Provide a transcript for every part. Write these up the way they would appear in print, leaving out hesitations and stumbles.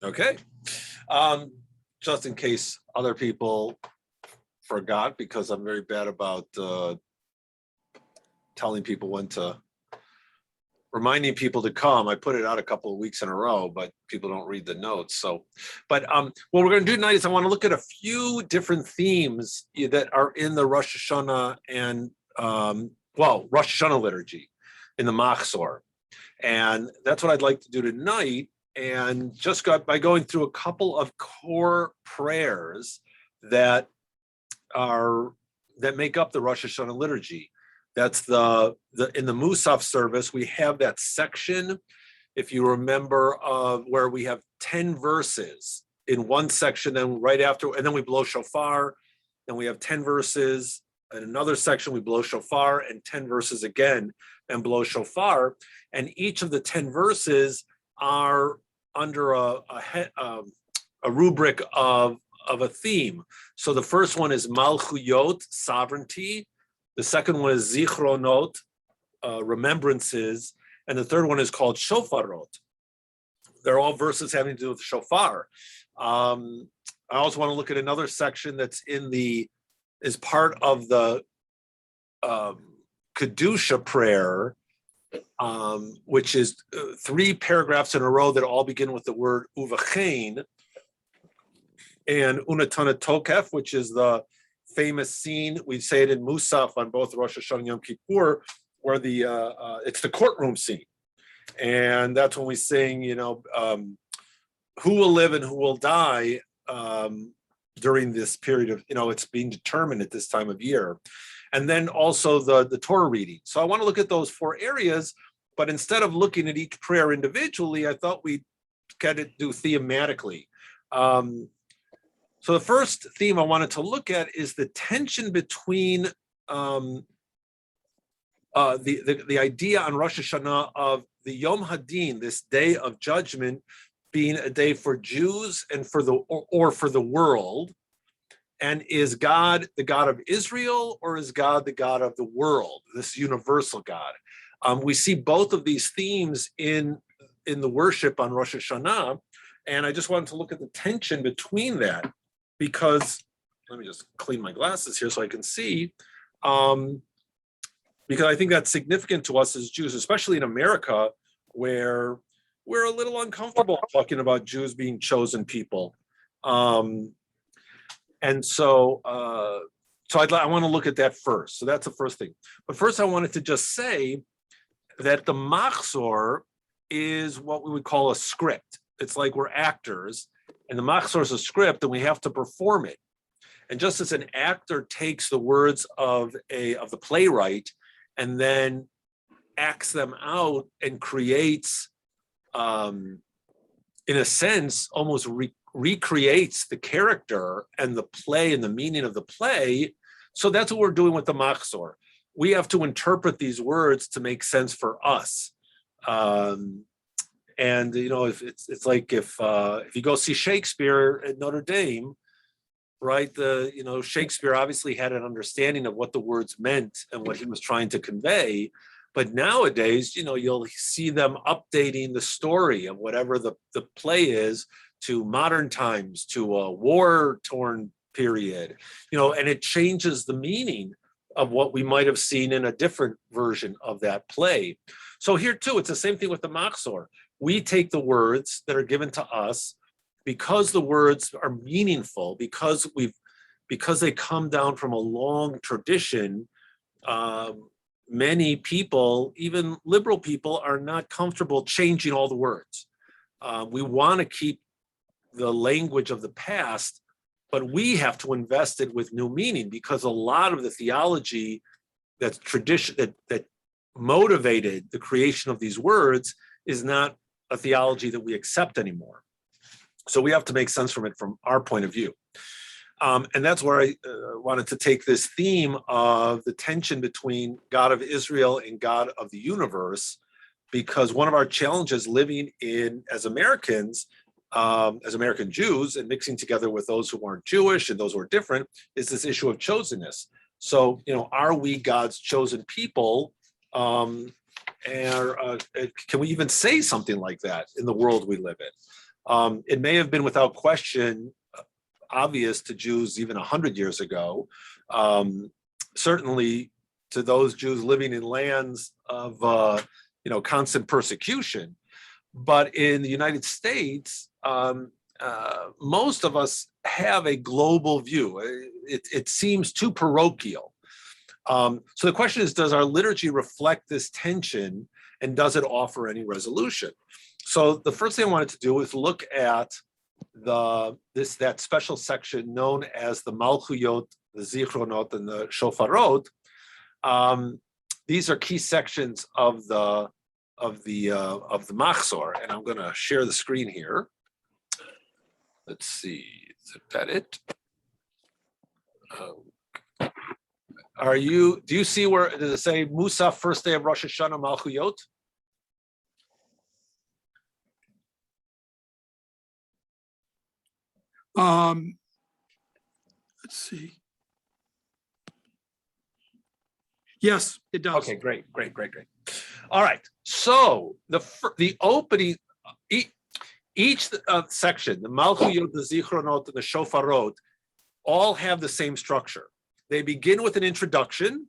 Okay. Just in case other people forgot, because I'm very bad about telling people when to, reminding people to come. I put it out a couple of weeks in a row, but people don't read the notes. So, but what we're going to do tonight is I want to look at a few different themes that are in the Rosh HaShanah and, Rosh HaShanah liturgy in the Mahzor. And that's what I'd like to do tonight. And just by going through a couple of core prayers that make up the Rosh HaShanah liturgy. That's in the Musaf service, we have that section, if you remember, of where we have 10 verses in one section, then right after, and then we blow shofar, then we have 10 verses, in another section we blow shofar, and 10 verses again, and blow shofar. And each of the 10 verses are under a rubric of a theme. So the first one is Malchuyot, sovereignty. The second one is Zichronot, remembrances. And the third one is called Shofarot. They're all verses having to do with shofar. I also want to look at another section that's is part of the Kedusha prayer, which is 3 paragraphs in a row that all begin with the word Uvachein, and Unatana Tokef, which is the famous scene. We say it in Musaf on both Rosh HaShanah and Yom Kippur, where it's the courtroom scene. And that's when we sing, who will live and who will die during this period of, it's being determined at this time of year. And then also the Torah reading. So I want to look at those 4 areas, but instead of looking at each prayer individually, I thought we'd kind of do thematically. So the first theme I wanted to look at is the tension between the idea on Rosh HaShanah of the Yom Hadin, this day of judgment, being a day for Jews and for the world. And is God the God of Israel, or is God the God of the world, this universal God? We see both of these themes in the worship on Rosh Hashanah, and I just wanted to look at the tension between that, because, let me just clean my glasses here so I can see, because I think that's significant to us as Jews, especially in America, where we're a little uncomfortable talking about Jews being chosen people. And so, I want to look at that first. So that's the first thing. But first, I wanted to just say that the Mahzor is what we would call a script. It's like we're actors, and the Mahzor is a script, and we have to perform it. And just as an actor takes the words of the playwright and then acts them out and creates, in a sense, almost recreates the character and the play and the meaning of the play. So that's what we're doing with the Mahzor. We have to interpret these words to make sense for us. And if it's like if you go see Shakespeare at Notre Dame, right? Shakespeare obviously had an understanding of what the words meant and what he was trying to convey. But nowadays, you'll see them updating the story of whatever the play is to modern times, to a war-torn period, and it changes the meaning of what we might have seen in a different version of that play. So here too, it's the same thing with the Mahzor. We take the words that are given to us because the words are meaningful, because they come down from a long tradition. Many people, even liberal people, are not comfortable changing all the words. We want to keep the language of the past, but we have to invest it with new meaning, because a lot of the theology that's tradition that motivated the creation of these words is not a theology that we accept anymore. So we have to make sense from it from our point of view. And that's where I wanted to take this theme of the tension between God of Israel and God of the universe, because one of our challenges living as Americans, as American Jews, and mixing together with those who aren't Jewish and those who are different, is this issue of chosenness. So, are we God's chosen people? can we even say something like that in the world we live in? It may have been without question obvious to Jews even 100 years ago, certainly to those Jews living in lands of constant persecution. But in the United States, most of us have a global view. It seems too parochial. So the question is, does our liturgy reflect this tension, and does it offer any resolution? So the first thing I wanted to do was look at that special section known as the Malchuyot, the Zichronot, and the Shofarot. These are key sections of the Mahzor, and I'm going to share the screen here. Let's see, is that it? Do you see where, does it say Musaf, first day of Rosh HaShanah, Malchuyot? Let's see. Yes, it does. Okay, great. All right, so the opening, each section, the Malchuyot, the Zichronot, and the Shofarot, all have the same structure. They begin with an introduction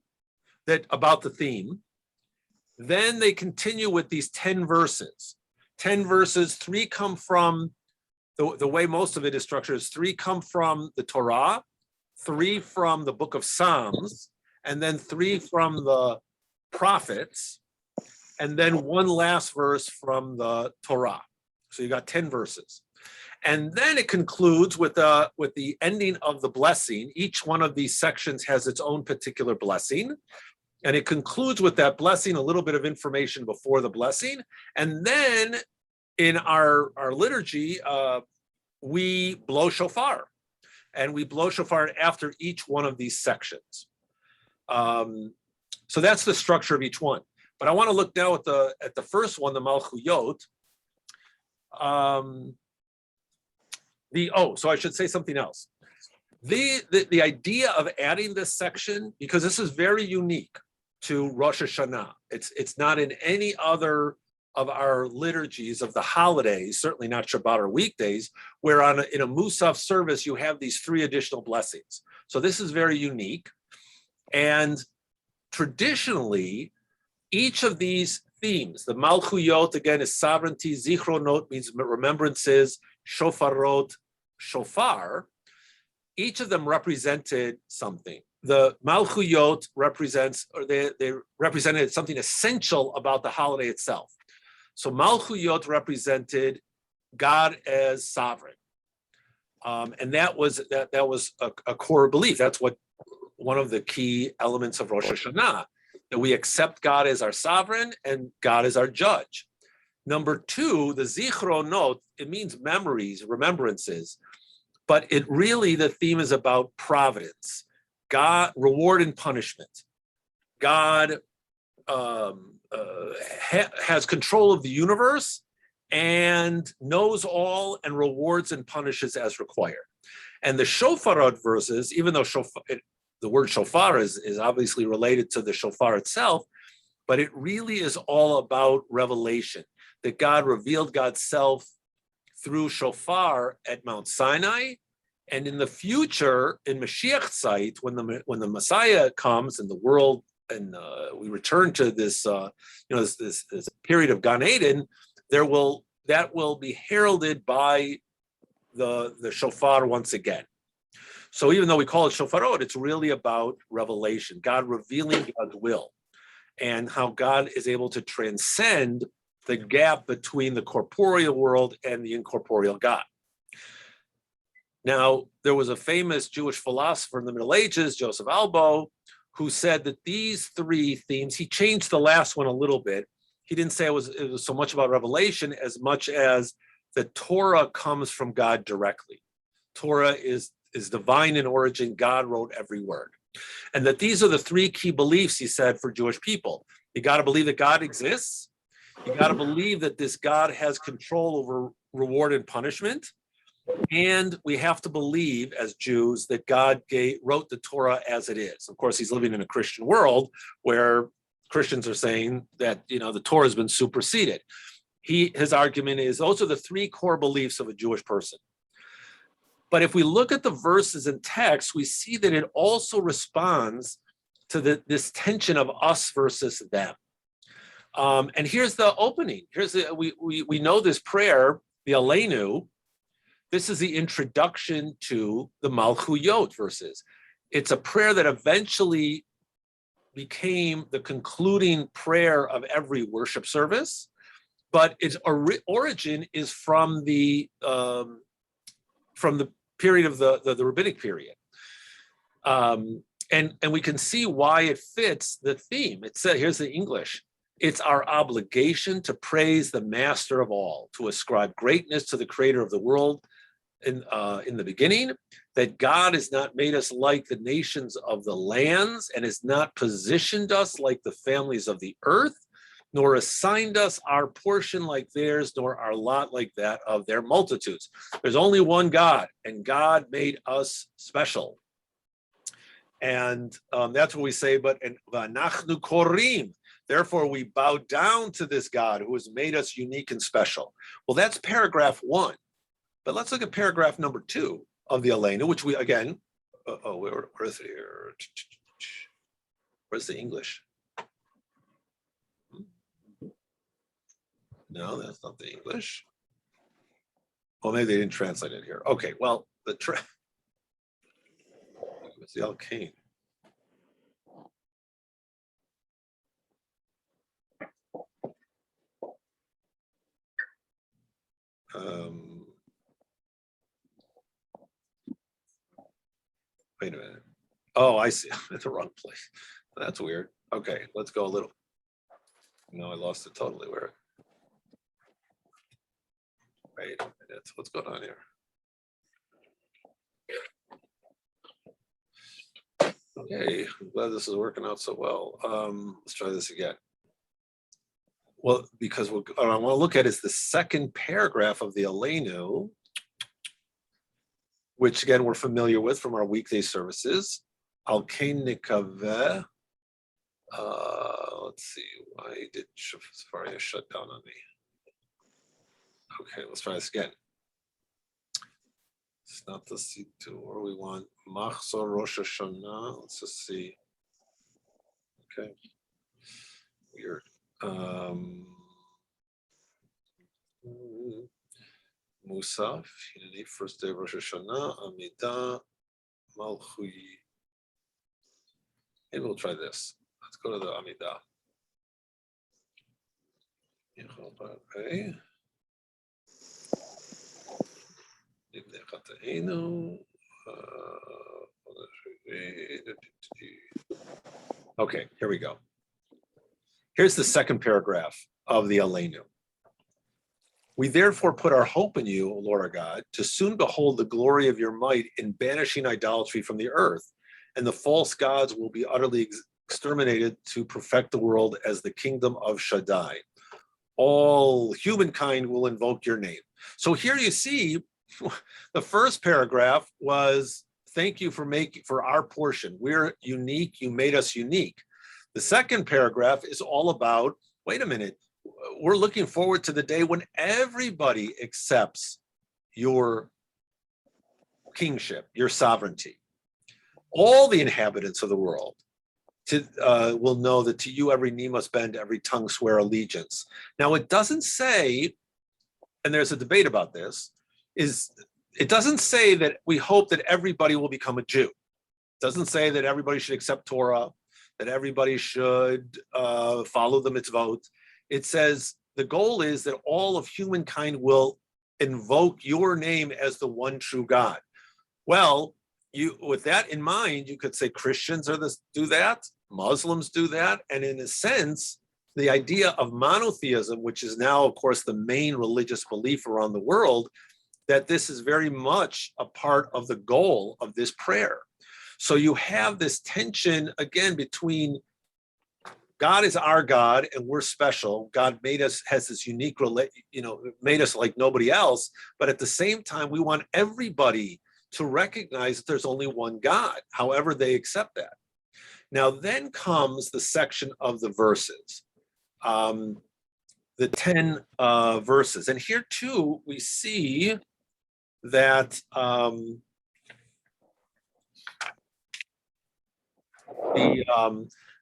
about the theme. Then they continue with these 10 verses. 10 verses, 3 come from, the way most of it is structured is 3 come from the Torah, 3 from the book of Psalms, and then 3 from the prophets, and then 1 last verse from the Torah. So you got 10 verses. And then it concludes with the ending of the blessing. Each one of these sections has its own particular blessing. And it concludes with that blessing, a little bit of information before the blessing. And then in our liturgy, we blow shofar. And we blow shofar after each one of these sections. So that's the structure of each one. But I want to look now at the first one, the Malchuyot. So I should say something else. The idea of adding this section, because this is very unique to Rosh HaShanah. It's not in any other of our liturgies of the holidays, certainly not Shabbat or weekdays, where in a Musaf service, you have these 3 additional blessings. So this is very unique. And traditionally, each of these themes, the Malchuyot, again, is sovereignty, Zichronot means remembrances, Shofarot, shofar, each of them represented something. The Malchuyot they represented something essential about the holiday itself. So Malchuyot represented God as sovereign. And that was a core belief. That's one of the key elements of Rosh HaShanah, that we accept God as our sovereign and God as our judge. Number 2, the Zichronot, it means memories, remembrances, but the theme is about providence, God, reward and punishment. God has control of the universe and knows all and rewards and punishes as required. And the Shofarot verses, even though the word shofar is obviously related to the shofar itself, but it really is all about revelation, that God revealed God's self through shofar at Mount Sinai, and in the future, in Mashiach Zeit, when the Messiah comes and the world, and we return to this this period of Gan Eden, that will be heralded by the shofar once again. So even though we call it shofarot, it's really about revelation, God revealing God's will, and how God is able to transcend the gap between the corporeal world and the incorporeal God. Now, there was a famous Jewish philosopher in the Middle Ages, Joseph Albo, who said that these 3 themes, he changed the last one a little bit. He didn't say it was so much about revelation as much as the Torah comes from God directly. Torah is divine in origin. God wrote every word. And that these are the 3 key beliefs, he said, for Jewish people. You got to believe that God exists. You got to believe that this God has control over reward and punishment. And we have to believe as Jews that God wrote the Torah as it is. Of course, he's living in a Christian world where Christians are saying that, the Torah has been superseded. His argument is those are the three core beliefs of a Jewish person. But if we look at the verses and text, we see that it also responds to this tension of us versus them. And here's the opening. We know this prayer, the Aleinu. This is the introduction to the Malchuyot verses. It's a prayer that eventually became the concluding prayer of every worship service, but its origin is from the period of the rabbinic period. And we can see why it fits the theme. It said, here's the English. It's our obligation to praise the master of all, to ascribe greatness to the creator of the world in the beginning, that God has not made us like the nations of the lands and has not positioned us like the families of the earth, nor assigned us our portion like theirs, nor our lot like that of their multitudes. There's only one God, and God made us special. And that's what we say, but v'anachnu korim, therefore we bow down to this God who has made us unique and special. Well, that's paragraph 1. But let's look at paragraph number 2 of the Aleinu, which we, again, where is it here? Where's the English? No, that's not the English. Well, maybe they didn't translate it here. Okay, well, it's the Alkane. Wait a minute. Oh, I see. I'm at the wrong place. That's weird. Okay, let's go a little. No, I lost it totally. Where? Wait a minute. What's going on here? Okay, I'm glad this is working out so well. Let's try this again. Well, because what I want to look at is the second paragraph of the Aleinu, which again we're familiar with from our weekday services. Al Kain Nikaveh. Let's see, why did Safari shut down on me? Okay, let's try this again. It's not the C2 or we want Mahzor Rosh HaShanah. Let's just see. Okay, weird. Musaf, first day of Rosh Hashanah, Amidah, Malchui. Maybe we'll try this. Let's go to the Amidah. Okay. Okay, here we go. Here's the second paragraph of the Aleinu. We therefore put our hope in you, O Lord our God, to soon behold the glory of your might in banishing idolatry from the earth, and the false gods will be utterly exterminated to perfect the world as the kingdom of Shaddai. All humankind will invoke your name. So here you see, the first paragraph was, thank you for our portion. We're unique, you made us unique. The second paragraph is all about, wait a minute, we're looking forward to the day when everybody accepts your kingship, your sovereignty. All the inhabitants of the world will know that to you every knee must bend, every tongue swear allegiance. Now it doesn't say, and there's a debate about this, it doesn't say that we hope that everybody will become a Jew. It doesn't say that everybody should accept Torah, that everybody should follow the mitzvot. It says the goal is that all of humankind will invoke your name as the one true God. Well, with that in mind, you could say Christians do that, Muslims do that, and in a sense, the idea of monotheism, which is now, of course, the main religious belief around the world, that this is very much a part of the goal of this prayer. So you have this tension, again, between God is our God and we're special. God made us, has this unique, made us like nobody else. But at the same time, we want everybody to recognize that there's only one God, however they accept that. Now then comes the section of the verses, the 10 verses. And here too, we see that the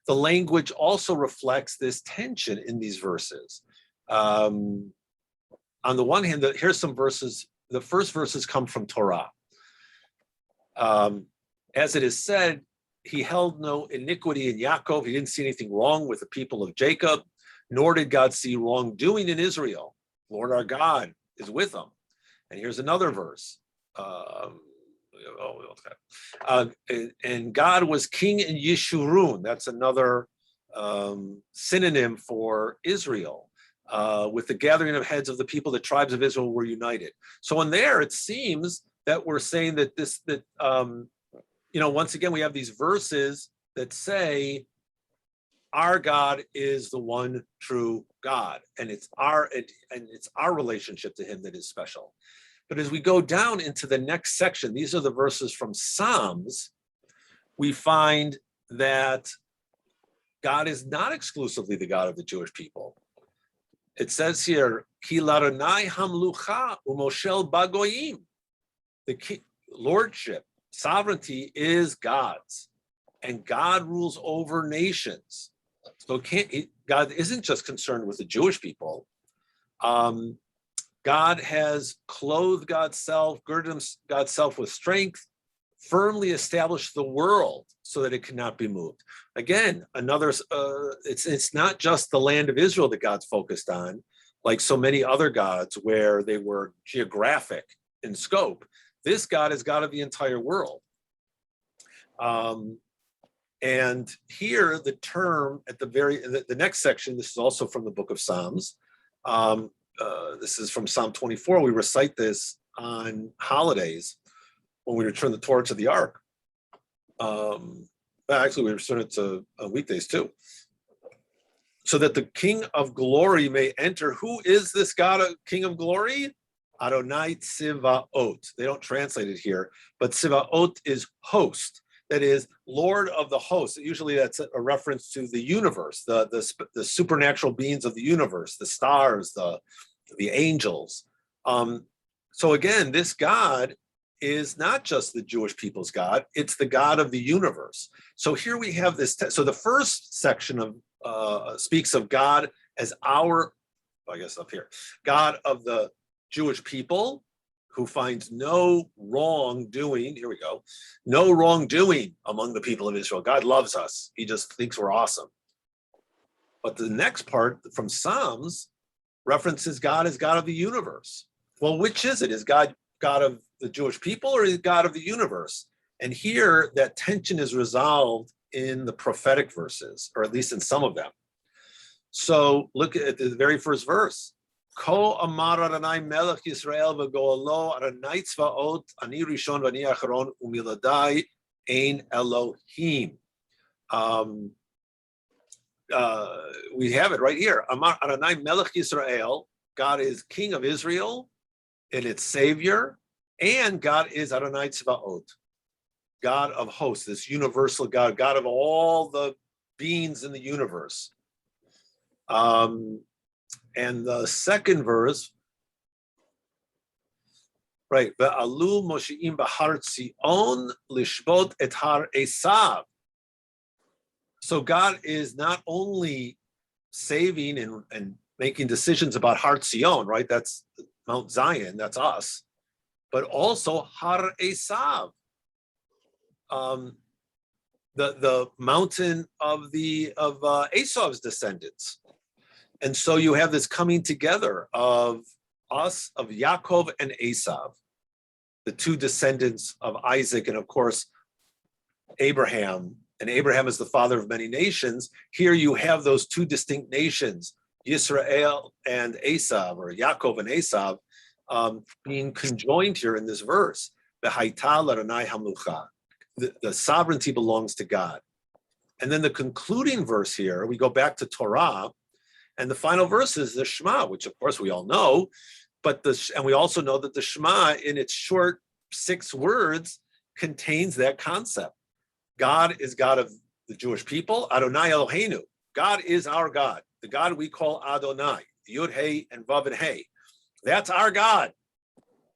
language also reflects this tension in these verses. On the one hand, here's some verses. The first verses come from Torah. As it is said, he held no iniquity in Yaakov. He didn't see anything wrong with the people of Jacob, nor did God see wrongdoing in Israel. Lord our God is with them. And here's another verse. And God was king in Yeshurun. That's another synonym for Israel. With the gathering of heads of the people, the tribes of Israel were united. So in there, it seems that we're saying that once again, we have these verses that say our God is the one true God, and it's our relationship to him that is special. But as we go down into the next section, these are the verses from Psalms, we find that God is not exclusively the God of the Jewish people. It says here, Ki laronai hamlucha umoshel bagoyim. The lordship, sovereignty is God's, and God rules over nations. So God isn't just concerned with the Jewish people. God has clothed God's self, girded God's self with strength, firmly established the world so that it cannot be moved. Again, it's not just the land of Israel that God's focused on, like so many other gods where they were geographic in scope. This God is God of the entire world. And here, the term at the next section, this is also from the book of Psalms. This is from Psalm 24. We recite this on holidays when we return the Torah to the ark. Actually, we return it to weekdays too. So that the King of Glory may enter. Who is this God, King of Glory? Adonai Tzivaot. They don't translate it here, but Tzivaot is host. That is Lord of the host. Usually that's a reference to the universe, the supernatural beings of the universe, the stars, the angels. So again, this God is not just the Jewish people's God, it's the God of the universe. So here we have this. So the first section of speaks of God as God of the Jewish people, who finds no wrongdoing. Here we go. No wrongdoing among the people of Israel. God loves us. He just thinks we're awesome. But the next part from Psalms references God as God of the universe. Well, which is it? Is God God of the Jewish people or is God of the universe? And here that tension is resolved in the prophetic verses, or at least in some of them. So look at the very first verse. Ko amar Adonai melech Yisrael v'go'alo Adonai tzvaot ani rishon v'ani acharon umiladai ein Elohim. We have it right here. Amar Adonai melech Yisrael. God is King of Israel and its Savior, and God is Adonai tzvaot, God of hosts, this universal God, God of all the beings in the universe. And the second verse, right? Ve'alu Mosheim b'har Tzion lishbot et har Esav. So God is not only saving and making decisions about Har Tzion, right? That's Mount Zion, that's us, but also Har Esav, the mountain of Esav's descendants. And so you have this coming together of us, of Yaakov and Esav, the two descendants of Isaac, and of course, Abraham. And Abraham is the father of many nations. Here you have those two distinct nations, Yisrael and Esav, or Yaakov and Esav, being conjoined here in this verse. The sovereignty belongs to God. And then the concluding verse here, we go back to Torah, and the final verse is the Shema, which of course we all know, and we also know that the Shema in its short 6 words contains that concept. God is God of the Jewish people, Adonai Eloheinu. God is our God, the God we call Adonai, Yud Hey and Vav and Hey. That's our God.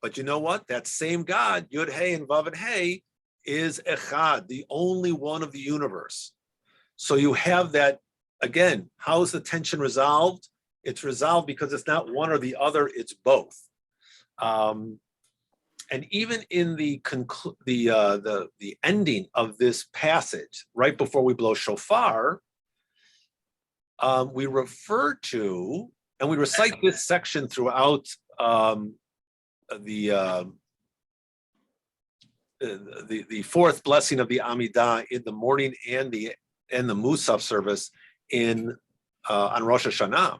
But you know what? That same God, Yud Hey and Vav and Hey, is Echad, the only one of the universe. So you have that, again, how is the tension resolved? It's resolved because it's not one or the other, it's both. And even in the ending of this passage, right before we blow shofar, we refer to, and we recite this section throughout the fourth blessing of the Amidah in the morning and the Musaf service on Rosh HaShanah.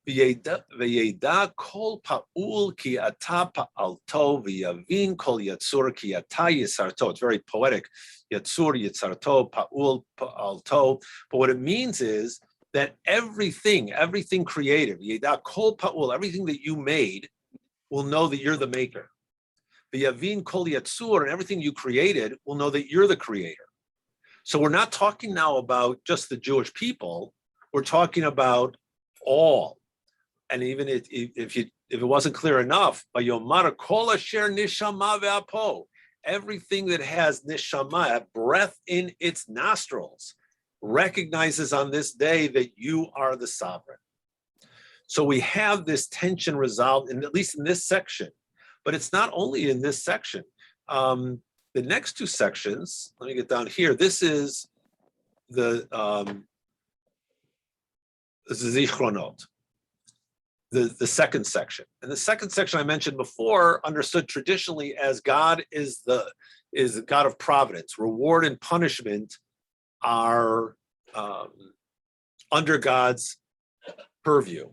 V'yeda kol pa'ul ki ata pa'alto v'yavin kol yatsur ki ata yisarto. It's very poetic. Yatsur yitzarto pa'ul pa'alto. But what it means is that everything created, v'yeda kol pa'ul, everything that you made, will know that you're the maker. V'yavin kol yatsur, and everything you created will know that you're the creator. So we're not talking now about just the Jewish people. We're talking about all. And even if it wasn't clear enough, everything that has neshama, breath in its nostrils, recognizes on this day that you are the sovereign. So we have this tension resolved, at least in this section, but it's not only in this section. The next two sections, let me get down here. This is the Zichronot. The second section. And the second section I mentioned before, understood traditionally as God is the God of providence. Reward and punishment are under God's purview.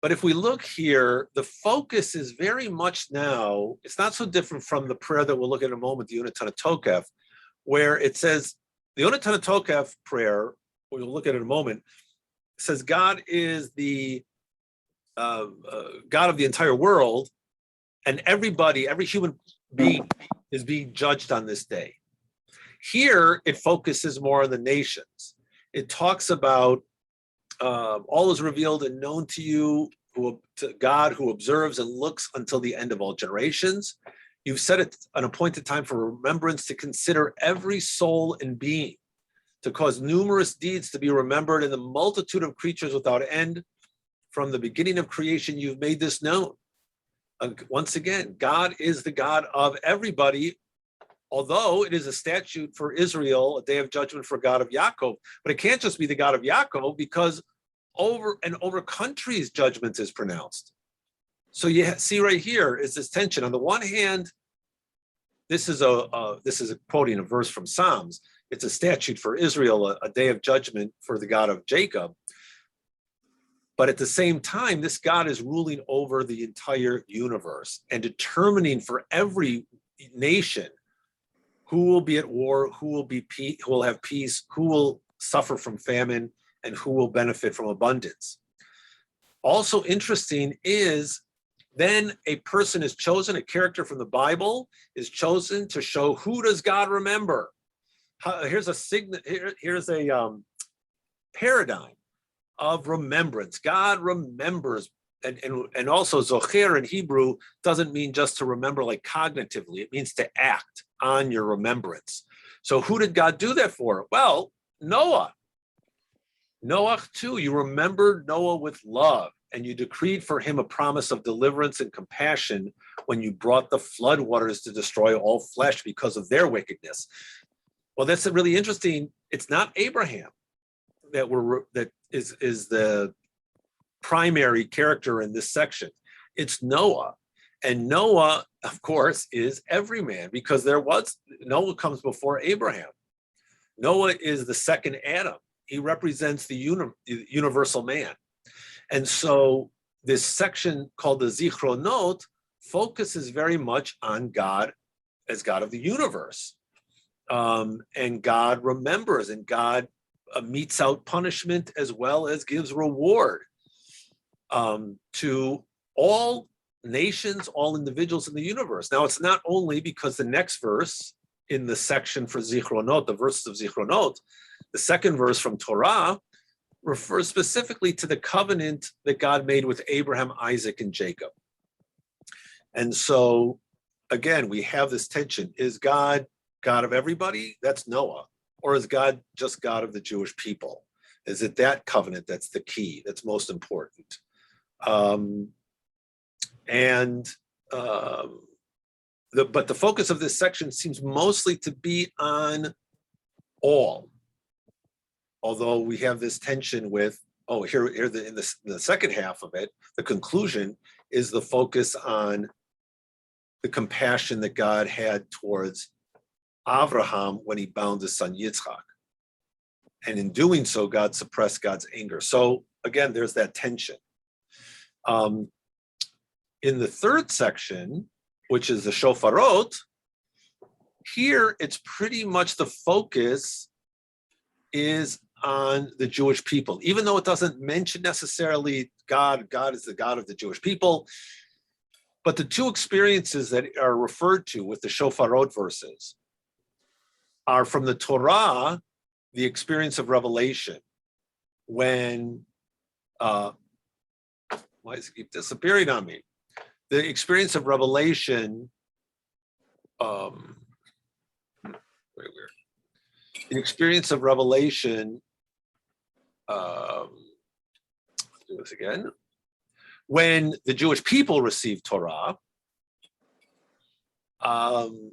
But if we look here, the focus is very much now, it's not so different from the prayer that we'll look at in a moment, the Unatana Tokef, where it says, the Unatana Tokef prayer, we'll look at it in a moment, says God is the God of the entire world, and every human being is being judged on this day. Here, it focuses more on the nations. It talks about all is revealed and known to you, to God who observes and looks until the end of all generations. You've set it an appointed time for remembrance to consider every soul and being, to cause numerous deeds to be remembered in the multitude of creatures without end. From the beginning of creation, you've made this known. Once again, God is the God of everybody, although it is a statute for Israel, a day of judgment for God of Yaakov. But it can't just be the God of Yaakov, because over countries judgment is pronounced. So you see right here is this tension. On the one hand, this is a quoting a verse from Psalms. It's a statute for Israel, a day of judgment for the God of Jacob. But at the same time, this God is ruling over the entire universe and determining for every nation who will be at war, who will have peace, who will suffer from famine, and who will benefit from abundance. Also interesting is then a person is chosen, a character from the Bible is chosen to show who does God remember. Here's a paradigm of remembrance. God remembers, and also zocher in Hebrew doesn't mean just to remember like cognitively. It means to act on your remembrance. So who did God do that for? Well, Noah. Noah too, you remembered Noah with love, and you decreed for him a promise of deliverance and compassion when you brought the flood waters to destroy all flesh because of their wickedness. Well, that's really interesting. It's not Abraham that is the primary character in this section. It's Noah. And Noah, of course, is every man, because Noah comes before Abraham. Noah is the second Adam. He represents the universal man. And so this section called the Zichronot focuses very much on God as God of the universe. And God remembers, and God metes out punishment as well as gives reward to all nations, all individuals in the universe. Now, it's not only because the next verse in the section for Zichronot, the verses of Zichronot, the second verse from Torah refers specifically to the covenant that God made with Abraham, Isaac, and Jacob. And so, again, we have this tension. Is God God of everybody? That's Noah. Or is God just God of the Jewish people? Is it that covenant that's the key, that's most important? But the focus of this section seems mostly to be on all. Although we have this tension with, in the second half of it, the conclusion is the focus on the compassion that God had towards Avraham when he bound his son Yitzchak. And in doing so, God suppressed God's anger. So again, there's that tension. In the third section, which is the shofarot, here it's pretty much the focus is on the Jewish people. Even though it doesn't mention necessarily God is the God of the Jewish people, but the two experiences that are referred to with the shofarot verses are from the Torah, the experience of revelation, when, why does it keep disappearing on me? The experience of revelation, very weird. The experience of revelation, let's do this again. When the Jewish people received Torah, and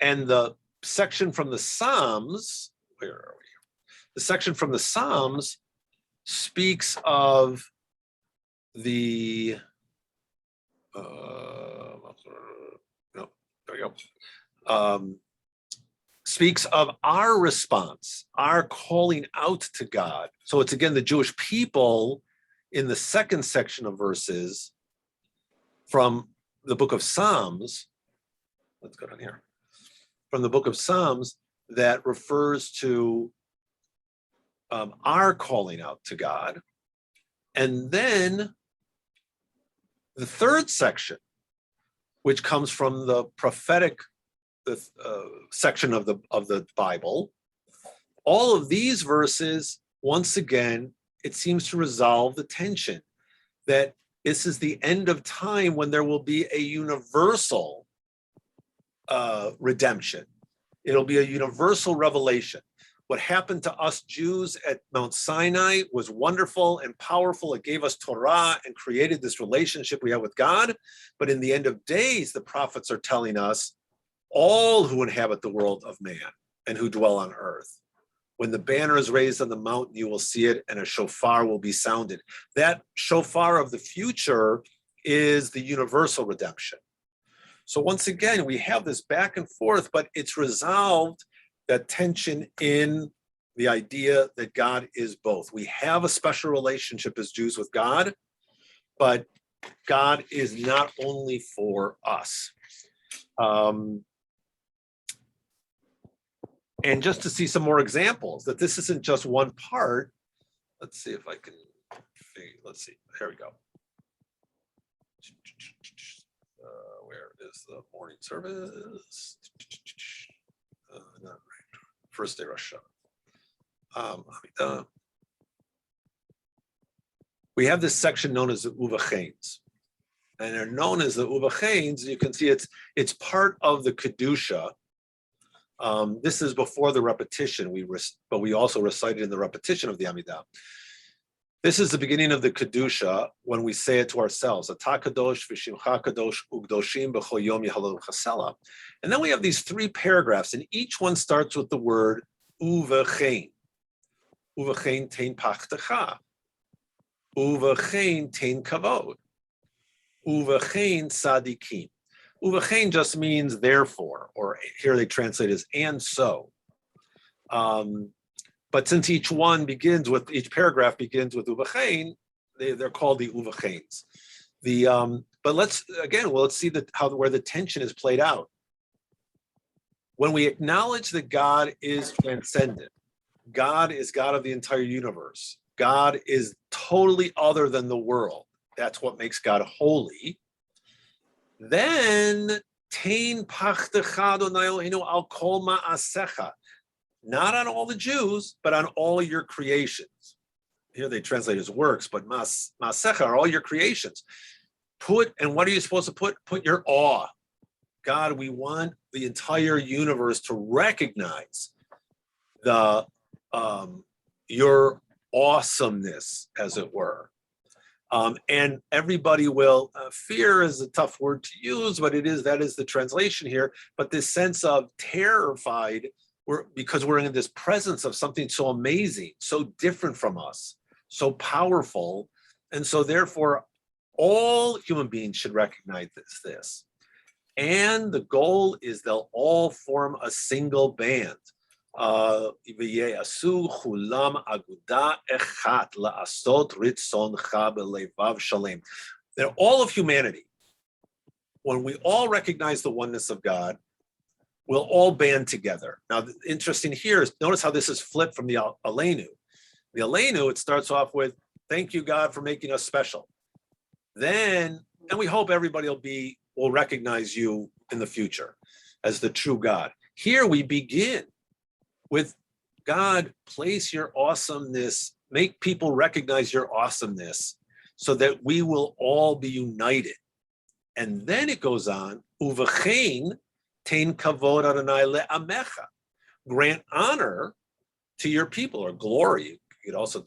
the section from the Psalms, where are we? The section from the Psalms speaks of the, no, there we go. Speaks of our response, our calling out to God. So it's again the Jewish people in the second section of verses from the book of Psalms. Let's go down here. From the book of Psalms that refers to our calling out to God. And then the third section, which comes from the prophetic section of the Bible, all of these verses, once again, it seems to resolve the tension that this is the end of time when there will be a universal redemption. It'll be a universal revelation. What happened to us Jews at Mount Sinai was wonderful and powerful. It gave us Torah and created this relationship we have with God. But in the end of days, the prophets are telling us, all who inhabit the world of man and who dwell on earth, when the banner is raised on the mountain, you will see it, and a shofar will be sounded. That shofar of the future is the universal redemption. So once again, we have this back and forth, but it's resolved, that tension in the idea that God is both. We have a special relationship as Jews with God, but God is not only for us. And just to see some more examples, that this isn't just one part. Let's see if I can, let's see, there we go. Where is the morning service? Not right. First day Rosh HaShanah. We have this section known as the Uvachains. And they're known as the Uvachains. You can see it's part of the Kedusha. This is before the repetition, but we also recited in the repetition of the Amidah. This is the beginning of the Kedusha when we say it to ourselves. Ata kadosh v'shimcha kadosh u'kdoshim b'chol yom yehallelu chasela. And then we have these three paragraphs, and each one starts with the word uvachein. Uvachein tein pachtecha. Uvachein tein kavod. Uvachein sadikim. Uvachein just means therefore, or here they translate as and so. But since each paragraph begins with uvachein, they're called the uvacheins. But let's see where the tension is played out. When we acknowledge that God is transcendent, God is God of the entire universe, God is totally other than the world. That's what makes God holy. Then Tein pachtecha Adonai Eloheinu al kol ma'asecha. Not on all the Jews, but on all your creations. Here they translate as works, but ma'asecha are all your creations. And what are you supposed to put? Put your awe. God, we want the entire universe to recognize your awesomeness, as it were. And everybody will, fear is a tough word to use, but that is the translation here. But this sense of terrified, because we're in this presence of something so amazing, so different from us, so powerful. And so therefore, all human beings should recognize this. And the goal is they'll all form a single band. They're all of humanity. When we all recognize the oneness of God, we'll all band together. Now, interesting here is, notice how this is flipped from the Aleinu. The Aleinu, it starts off with, thank you, God, for making us special. Then, and we hope everybody will recognize you in the future as the true God. Here we begin with, God, place your awesomeness, make people recognize your awesomeness so that we will all be united. And then it goes on, uvechein tein kavod Adonai le'amecha. Grant honor to your people, or glory. You could also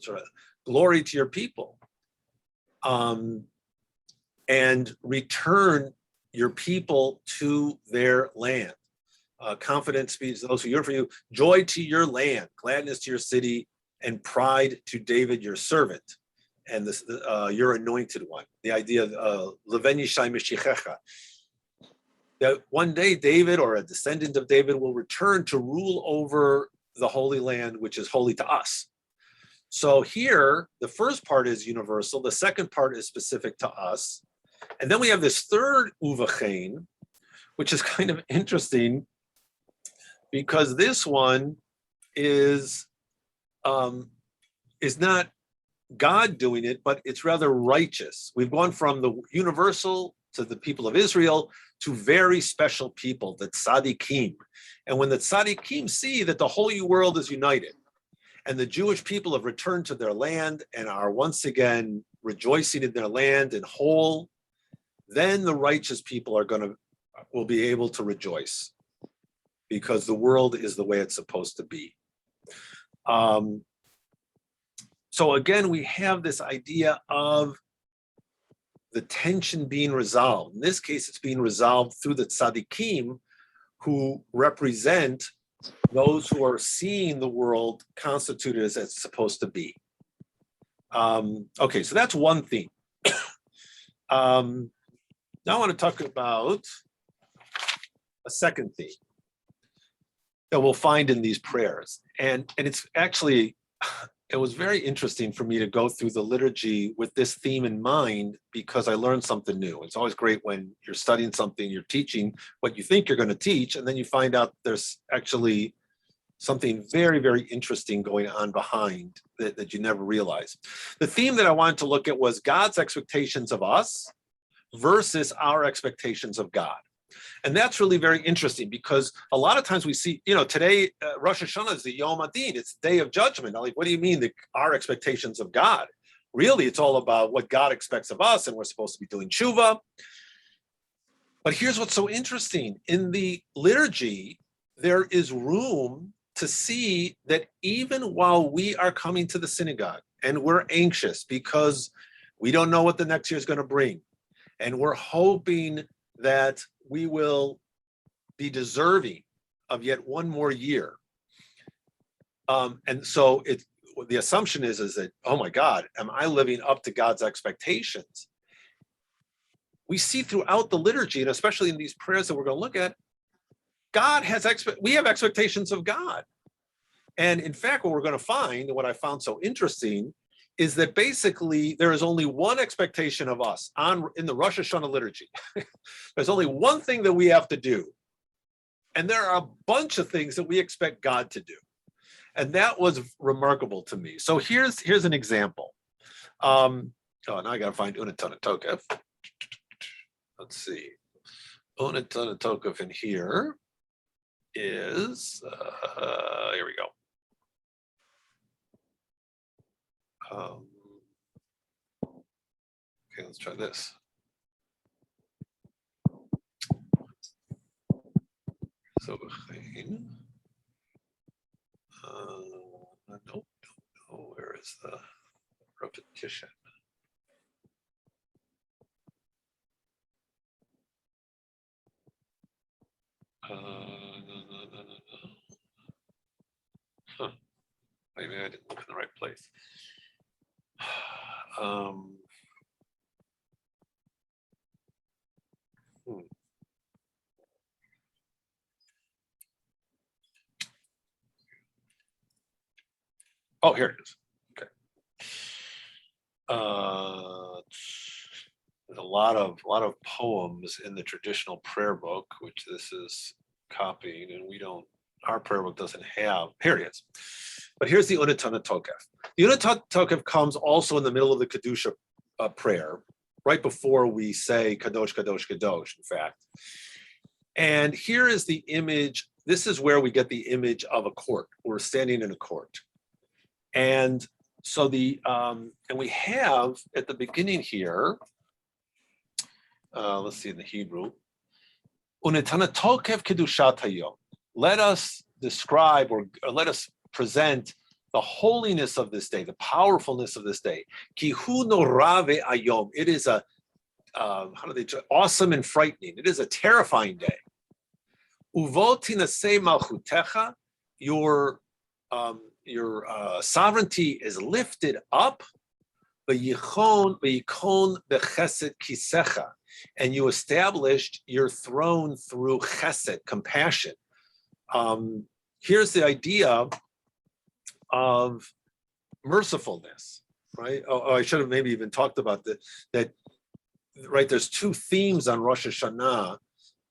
glory to your people. And return your people to their land. Confidence speeds those who yearn for you. Joy to your land, gladness to your city, and pride to David, your servant, and your anointed one. The idea of Leven Yishai Mishichecha. That one day David, or a descendant of David, will return to rule over the Holy Land, which is holy to us. So here, the first part is universal. The second part is specific to us. And then we have this third uvachein, which is kind of interesting, because this one is not God doing it, but it's rather righteous. We've gone from the universal to the people of Israel to very special people, the tzaddikim. And when the tzaddikim see that the whole world is united and the Jewish people have returned to their land and are once again rejoicing in their land and whole, then the righteous people will be able to rejoice, because the world is the way it's supposed to be. So again, we have this idea of the tension being resolved. In this case, it's being resolved through the tzaddikim, who represent those who are seeing the world constituted as it's supposed to be. Okay, so that's one theme. Now I want to talk about a second theme that we'll find in these prayers. And it's actually, it was very interesting for me to go through the liturgy with this theme in mind, because I learned something new. It's always great when you're studying something, you're teaching what you think you're going to teach, and then you find out there's actually something very, very interesting going on behind that you never realize. The theme that I wanted to look at was God's expectations of us versus our expectations of God. And that's really very interesting, because a lot of times we see, today, Rosh HaShanah is the Yom Adin, it's the day of judgment. Like, what do you mean our expectations of God? Really, it's all about what God expects of us, and we're supposed to be doing tshuva. But here's what's so interesting. In the liturgy, there is room to see that even while we are coming to the synagogue and we're anxious because we don't know what the next year is going to bring, and we're hoping that we will be deserving of yet one more year. And so the assumption is that, oh my God, am I living up to God's expectations? We see throughout the liturgy, and especially in these prayers that we're going to look at, we have expectations of God. And in fact, what we're going to find, and what I found so interesting, is that basically there is only one expectation of us in the Rosh HaShanah liturgy. There's only one thing that we have to do. And there are a bunch of things that we expect God to do. And that was remarkable to me. So here's an example. Now I got to find Unatana Tokef. Let's see. Onatokov in here is, here we go. Okay, let's try this. So, nope, no, where is the repetition? No. Huh. Maybe I didn't look in the right place. Oh, here it is. Okay. There's a lot of poems in the traditional prayer book, which this is copying, and we don't. Our prayer book doesn't have. Here it is. But here's the Unatana Tokev. The Unatana Tokev comes also in the middle of the Kedusha prayer, right before we say Kadosh, Kadosh, Kadosh, in fact. And here is the image. This is where we get the image of a court. We're standing in a court. And so and we have at the beginning here, let's see in the Hebrew, Unatana Tokev Kedushat Hayom. Let us describe or let us present the holiness of this day, the powerfulness of this day. Kihu norave ayom. It is a awesome and frightening. It is a terrifying day. Uvotinase malchutecha. Your sovereignty is lifted up. V'yichon bechesed kisecha, and you established your throne through chesed, compassion. Here's the idea of mercifulness, right? Oh, I should have maybe even talked about that, right? There's two themes on Rosh HaShanah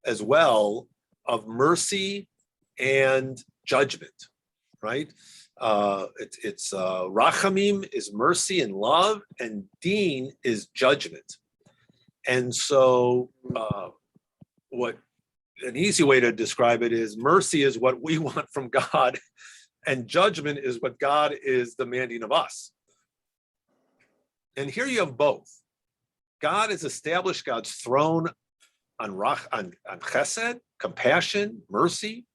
as well, of mercy and judgment, right? It's Rachamim is mercy and love, and Din is judgment. And so an easy way to describe it is mercy is what we want from God, and judgment is what God is demanding of us. And here you have both. God has established God's throne on chesed, compassion, mercy,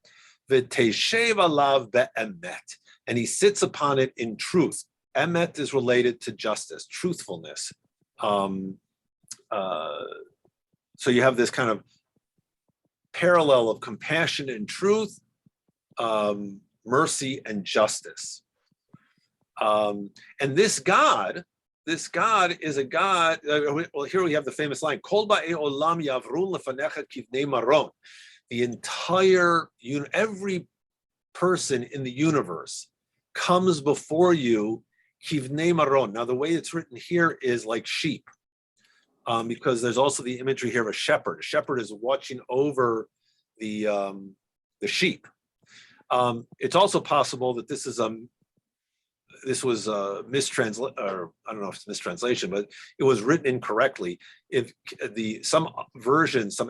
v'teshev alav be'emet, and he sits upon it in truth. Emet is related to justice, truthfulness. So you have this kind of parallel of compassion and truth, mercy and justice. And this God is a God. Well, here we have the famous line: "Kol ba'ei olam yavrun lefanecha kivnei maron." The entire, every person in the universe comes before you kivnei maron. Now, the way it's written here is like sheep. Because there's also the imagery here of a shepherd. A shepherd is watching over the sheep. It's also possible that this was a mistranslation, or I don't know if it's mistranslation, but it was written incorrectly. If some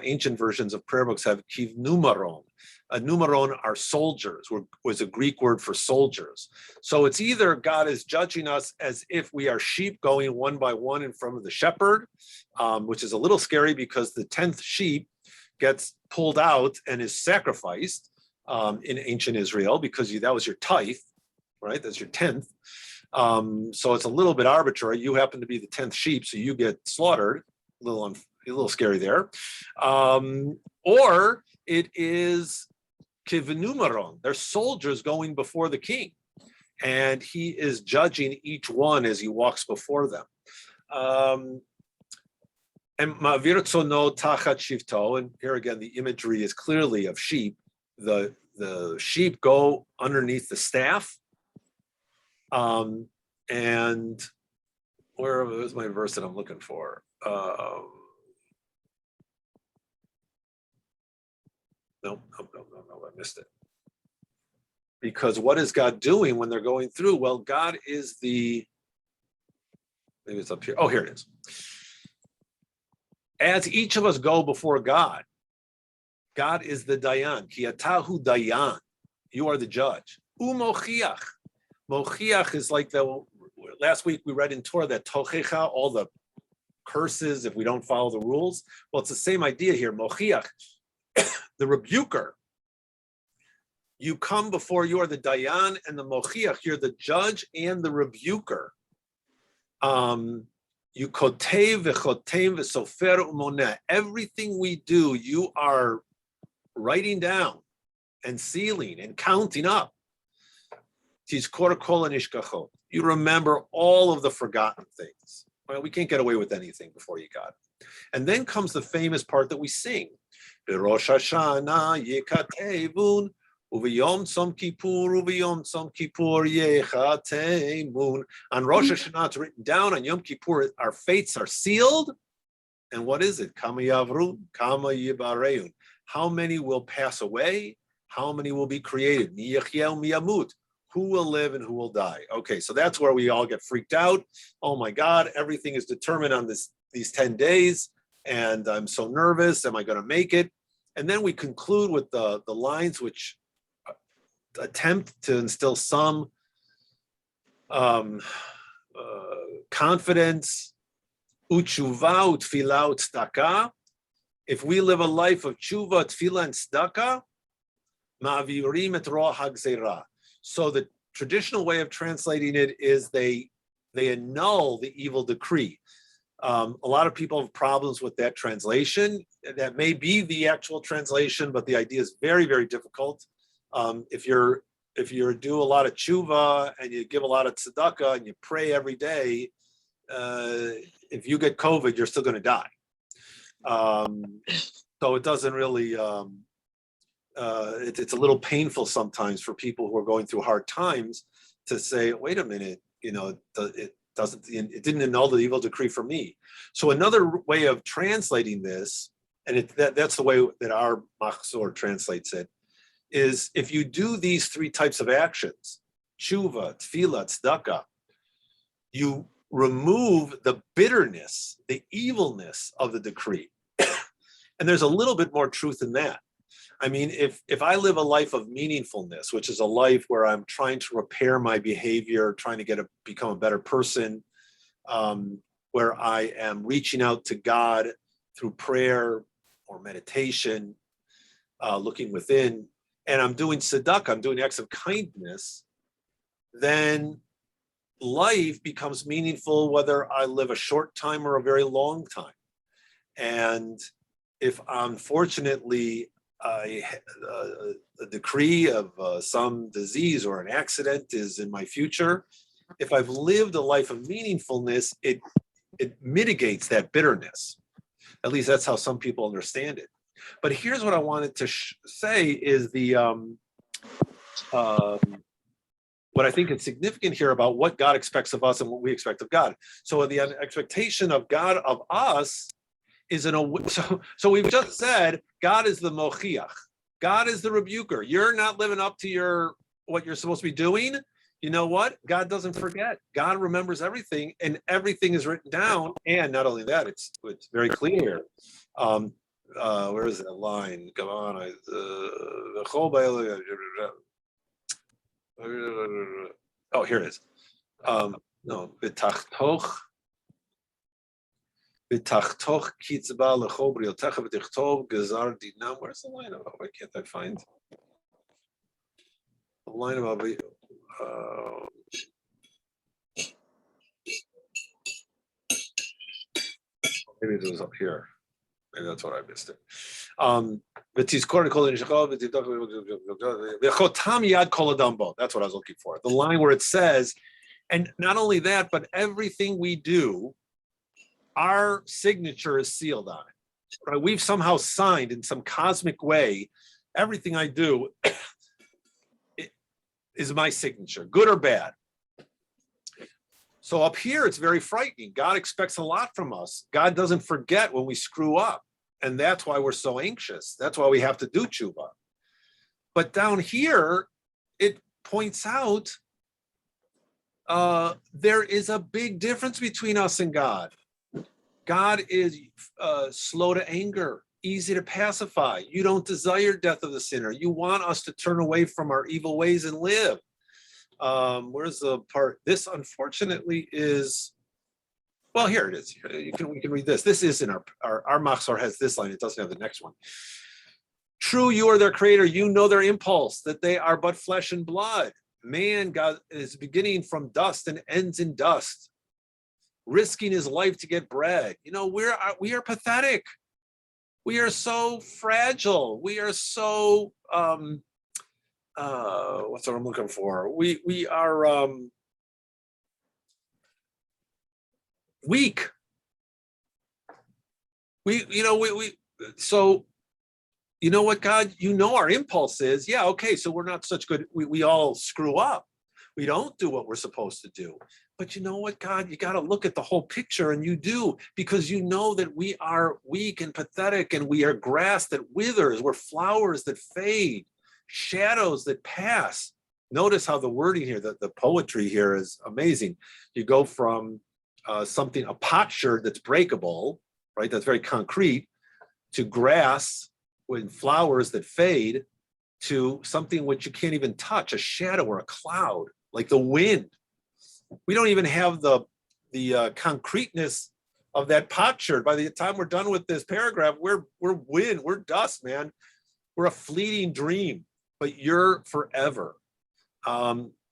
ancient versions of prayer books have kiv numeron. Numeron are soldiers, was a Greek word for soldiers. So it's either God is judging us as if we are sheep going one by one in front of the shepherd, which is a little scary because the 10th sheep gets pulled out and is sacrificed in ancient Israel because that was your tithe, right? That's your 10th. So it's a little bit arbitrary. You happen to be the 10th sheep, so you get slaughtered. A little scary there. Or it is kivenumaron. They're soldiers going before the king, and he is judging each one as he walks before them. And ma'avir tzono tachat shivto, and here again the imagery is clearly of sheep. The sheep go underneath the staff. And where's my verse that I'm looking for? No, I missed it. Because what is God doing when they're going through? Well, God is maybe it's up here. Oh, here it is. As each of us go before God, God is the dayan. Ki atahu dayan. You are the judge. Umochiach. Mochiach is like last week we read in Torah that tochecha, all the curses if we don't follow the rules. Well, it's the same idea here. Mochiach, the rebuker. You come before you are the dayan and the mochiach. You're the judge and the rebuker. You kotev v'chotem v'sofer umoneh. Everything we do, you are writing down and sealing and counting up. You remember all of the forgotten things. Well, we can't get away with anything before you, God. And then comes the famous part that we sing. Rosh HaShanah yekatevun uviyom tzom kippur uviyom tzom kippur yechatemun. On Rosh HaShanah, it's written down. On Yom Kippur, our fates are sealed. And what is it? Kama yavrun, kama yibareun. How many will pass away? How many will be created? Mi yachyew mi yamut. Who will live and who will die? Okay, so that's where we all get freaked out. Oh my God, everything is determined on these 10 days, and I'm so nervous. Am I going to make it? And then we conclude with the lines which attempt to instill some confidence. Utshuva utfila utzdaka. If we live a life of tshuva, tefillah, and tzedakah, ma'avirim et roh hagzera. So the traditional way of translating it is they annul the evil decree. A lot of people have problems with that translation. That may be the actual translation, but the idea is very, very difficult. If you do a lot of tshuva and you give a lot of tzedakah and you pray every day, if you get COVID, you're still going to die. So it doesn't really. It's a little painful sometimes for people who are going through hard times to say, wait a minute, it didn't annul the evil decree for me. So another way of translating this, and that's the way that our Mahzor translates it, is if you do these three types of actions, tshuva, tefillah, tzedakah, you remove the bitterness, the evilness of the decree. And there's a little bit more truth in that. I mean, if I live a life of meaningfulness, which is a life where I'm trying to repair my behavior, trying to become a better person, where I am reaching out to God through prayer or meditation, looking within, and I'm doing tzedakah, I'm doing acts of kindness, then life becomes meaningful whether I live a short time or a very long time. And if unfortunately a decree of some disease or an accident is in my future, if I've lived a life of meaningfulness, it mitigates that bitterness. At least that's how some people understand it. But here's what I wanted to say is what I think is significant here about what God expects of us and what we expect of God. So the expectation of God of us is so we've just said God is the mochiach, God is the rebuker. You're not living up to what you're supposed to be doing. You know what? God doesn't forget. God remembers everything, and everything is written down. And not only that, it's very clear. Where is that line? Come on. Oh, here it is. No, v'tachtoch kitzba lecho briotecha v'tichtov gezar dinam. Where's the line about? Why can't I find the line about? Maybe it was up here. Maybe that's what I missed it. That's what I was looking for. The line where it says, and not only that, but everything we do, our signature is sealed on it. Right? We've somehow signed in some cosmic way, everything I do is my signature, good or bad. So up here, it's very frightening. God expects a lot from us. God doesn't forget when we screw up. And that's why we're so anxious. That's why we have to do tshuva. But down here, it points out there is a big difference between us and God. God is slow to anger, easy to pacify. You don't desire death of the sinner. You want us to turn away from our evil ways and live. Where's the part? This, unfortunately, is, well, here it is. We can read this. This is in our Mahzor has this line. It doesn't have the next one. True, you are their creator. You know their impulse, that they are but flesh and blood. Man, God, is beginning from dust and ends in dust, risking his life to get bread. You know, we are pathetic. We are so fragile. We are so what's what I'm looking for? We are weak. So you know what, God, you know our impulse is, yeah, okay, so we're not such good, we all screw up. We don't do what we're supposed to do. But you know what, God, you got to look at the whole picture, and you do, because you know that we are weak and pathetic, and we are grass that withers, we're flowers that fade, shadows that pass. Notice how the wording here, the poetry here is amazing. You go from something, a potsherd that's breakable, right, that's very concrete, to grass with flowers that fade, to something which you can't even touch, a shadow or a cloud, like the wind. We don't even have the concreteness of that potsherd. By the time we're done with this paragraph, we're wind, we're dust, man. We're a fleeting dream, but you're forever.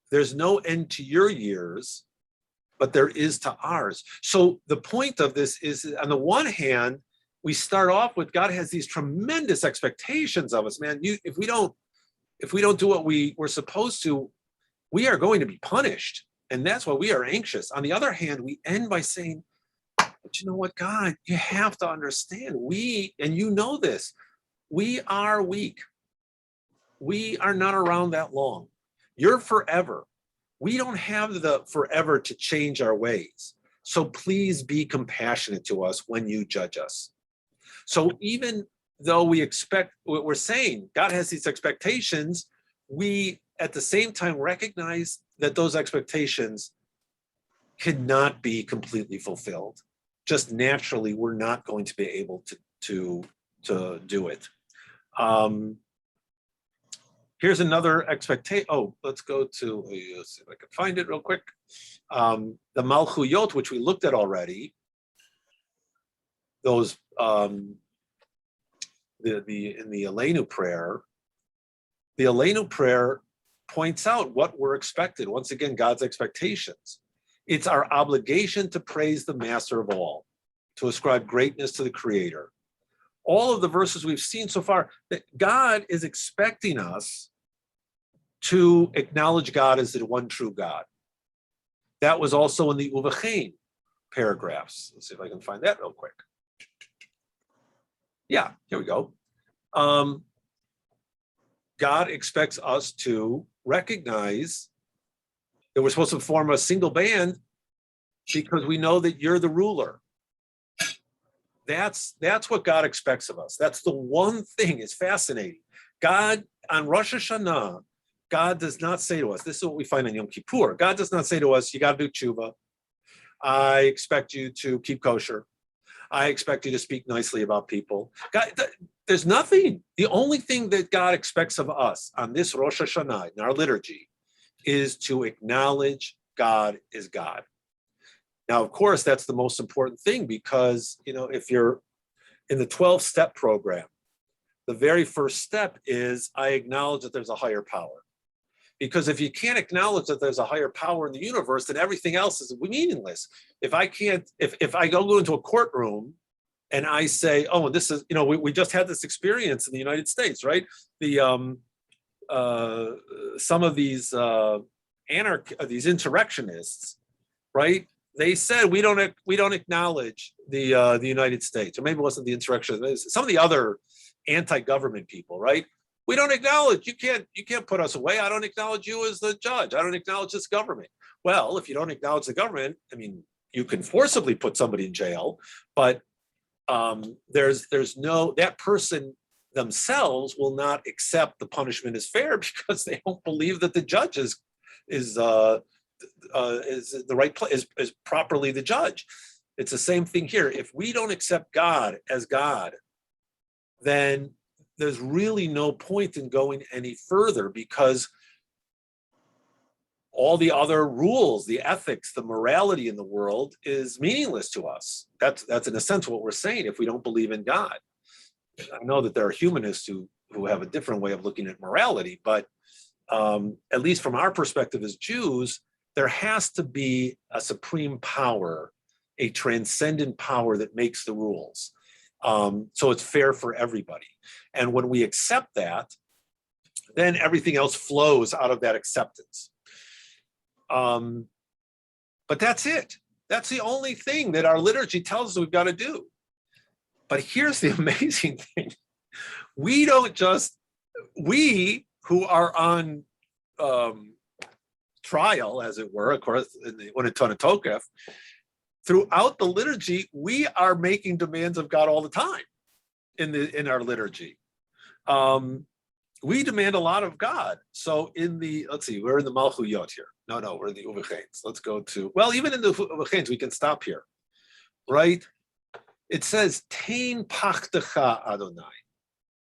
There's no end to your years, but there is to ours. So the point of this is, on the one hand, we start off with, God has these tremendous expectations of us, man. If we don't do what we're supposed to, we are going to be punished. And that's why we are anxious. On the other hand, we end by saying, but you know what, God, you have to understand, and you know this, we are weak. We are not around that long. You're forever. We don't have the forever to change our ways. So please be compassionate to us when you judge us. So even though we expect what we're saying, God has these expectations, we at the same time recognize that those expectations cannot be completely fulfilled. Just naturally, we're not going to be able to do it. Here's another expectation. Oh, let's go to, let's see if I can find it real quick. The Malchuyot, which we looked at already, those in the Aleinu prayer, the Aleinu prayer points out what we're expected. Once again, God's expectations. It's our obligation to praise the master of all, to ascribe greatness to the creator. All of the verses we've seen so far, that God is expecting us to acknowledge God as the one true God. That was also in the Uvachein paragraphs. Let's see if I can find that real quick. Yeah, here we go. God expects us to recognize that we're supposed to form a single band because we know that you're the ruler. That's what God expects of us. That's the one thing. It's fascinating. God, on Rosh HaShanah, God does not say to us, this is what we find in Yom Kippur. God does not say to us, you got to do tshuva. I expect you to keep kosher. I expect you to speak nicely about people. God, there's nothing. The only thing that God expects of us on this Rosh Hashanah, in our liturgy, is to acknowledge God is God. Now, of course, that's the most important thing, because, if you're in the 12-step program, the very first step is I acknowledge that there's a higher power. Because if you can't acknowledge that there's a higher power in the universe, then everything else is meaningless. If I go into a courtroom and I say, oh, this is, we just had this experience in the United States, right? Some of these these insurrectionists, right? They said we don't acknowledge the United States, or maybe it wasn't the insurrectionists, some of the other anti-government people, right? We don't acknowledge, you can't put us away. I don't acknowledge you as the judge. I don't acknowledge this government. Well, if you don't acknowledge the government, you can forcibly put somebody in jail, but there's no, that person themselves will not accept the punishment as fair because they don't believe that the judge is the right place, is properly the judge. It's the same thing here. If we don't accept God as God, then there's really no point in going any further, because all the other rules, the ethics, the morality in the world is meaningless to us. That's in a sense what we're saying if we don't believe in God. I know that there are humanists who have a different way of looking at morality, but at least from our perspective as Jews, there has to be a supreme power, a transcendent power that makes the rules. So it's fair for everybody. And when we accept that, then everything else flows out of that acceptance. But that's it. That's the only thing that our liturgy tells us we've got to do. But here's the amazing thing. We who are on trial, as it were, of course, when it's on a tokef, throughout the liturgy, we are making demands of God all the time in our liturgy. We demand a lot of God. So let's see, we're in the Malchuyot here. No, we're in the Uvechains. Let's go to, well, even in the Uvechains, we can stop here, right? It says, Tein pachtecha Adonai,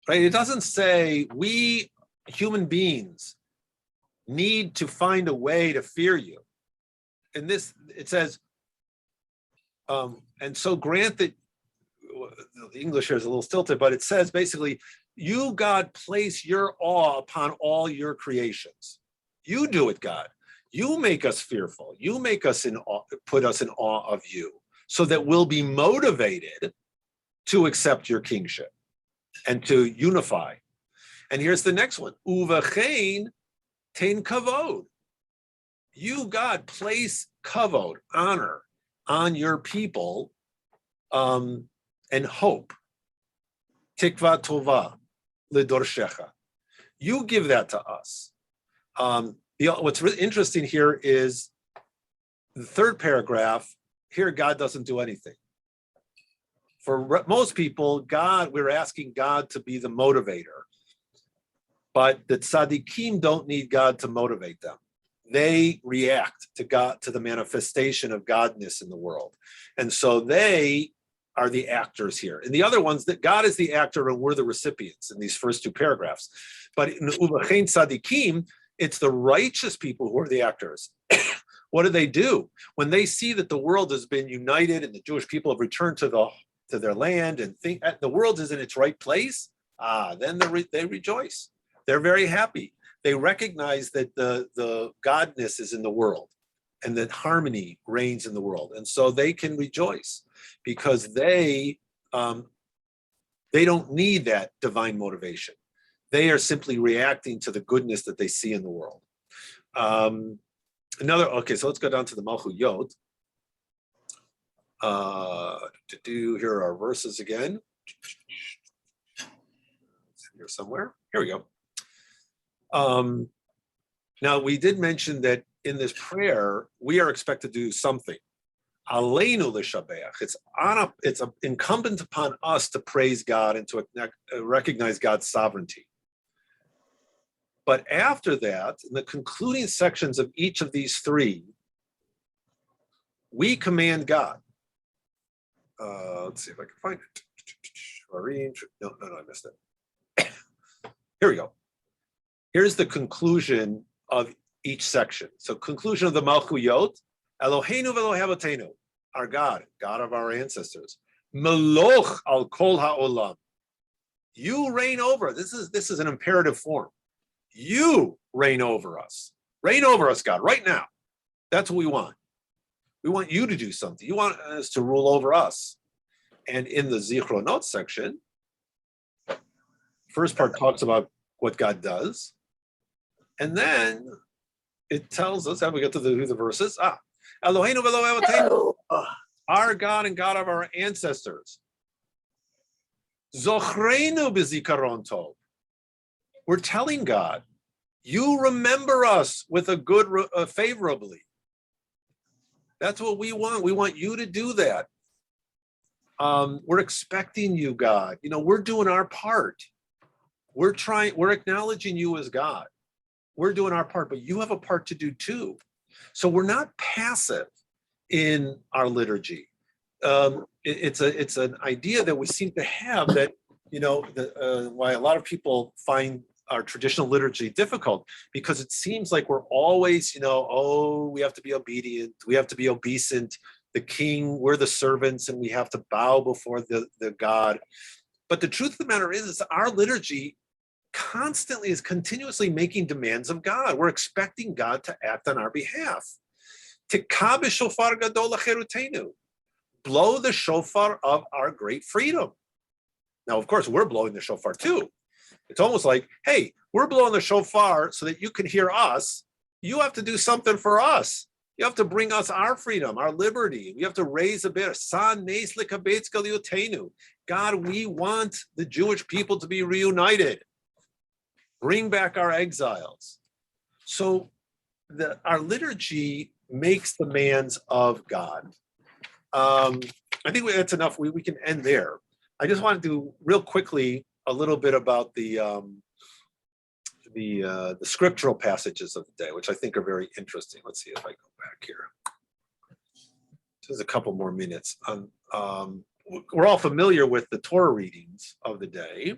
right? It doesn't say we human beings need to find a way to fear you. In this, it says, and so grant that, the English here is a little stilted, but it says basically, you, God, place your awe upon all your creations. You do it, God. You make us fearful. You make us in awe, put us in awe of you, so that we'll be motivated to accept your kingship and to unify. And here's the next one. Uvachein tein kavod. You, God, place kavod, honor, on your people, and hope. Tikva tova lidorshecha. You give that to us. What's really interesting here is the third paragraph. Here, God doesn't do anything. For most people, we're asking God to be the motivator. But the tzaddikim don't need God to motivate them. They react to God, to the manifestation of Godness in the world. And so they are the actors here. And the other ones, that God is the actor and we're the recipients in these first two paragraphs. But in Uvachein tzaddikim, it's the righteous people who are the actors. What do? When they see that the world has been united and the Jewish people have returned to their land and think the world is in its right place, then they rejoice. They're very happy. They recognize that the godness is in the world and that harmony reigns in the world. And so they can rejoice because they don't need that divine motivation. They are simply reacting to the goodness that they see in the world. So let's go down to the Malchuyot. Here are our verses again. Here somewhere. Here we go. Now, we did mention that in this prayer, we are expected to do something. Aleinu l'shabeach. It's incumbent upon us to praise God and to recognize God's sovereignty. But after that, in the concluding sections of each of these three, we command God. Let's see if I can find it. No, I missed it. Here we go. Here's the conclusion of each section. So conclusion of the Malchuyot, Eloheinu v'Elohei Avotenu, our God, God of our ancestors. Meloch al kol ha'olam. You reign over. This is an imperative form. You reign over us. Reign over us, God, right now. That's what we want. We want you to do something. You want us to rule over us. And in the Zichronot section, first part talks about what God does. And then it tells us, how we get to the verses? Eloheinu v'Elohei Avotenu, our God and God of our ancestors. Zochreinu b'zikaron tov. We're telling God, you remember us with a good, favorably. That's what we want. We want you to do that. We're expecting you, God. We're doing our part. We're acknowledging you as God. We're doing our part, but you have a part to do too. So we're not passive in our liturgy. It's an idea that we seem to have that why a lot of people find our traditional liturgy difficult, because it seems like we're always, we have to be obedient, we have to be obeisant. The king, we're the servants, and we have to bow before the God. But the truth of the matter is our liturgy constantly is continuously making demands of God. We're expecting God to act on our behalf. Tikah b'shofar gadol l'cherutenu. Blow the shofar of our great freedom. Now, of course, we're blowing the shofar too. It's almost like, hey, we're blowing the shofar so that you can hear us. You have to do something for us. You have to bring us our freedom, our liberty. We have to raise a bit. God, we want the Jewish people to be reunited. Bring back our exiles. So our liturgy makes demands of God. I think that's enough. We can end there. I just want to do real quickly a little bit about the scriptural passages of the day, which I think are very interesting. Let's see if I go back here. Just a couple more minutes. We're all familiar with the Torah readings of the day,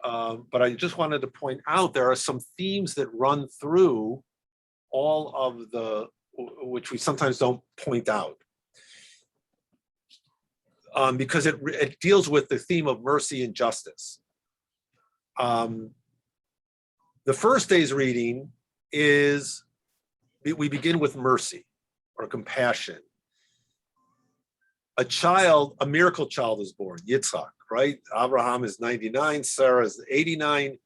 but I just wanted to point out there are some themes that run through all of which we sometimes don't point out. Because it deals with the theme of mercy and justice. The first day's reading is, we begin with mercy or compassion. A miracle child is born, Yitzhak, right? Abraham is 99, Sarah is 89,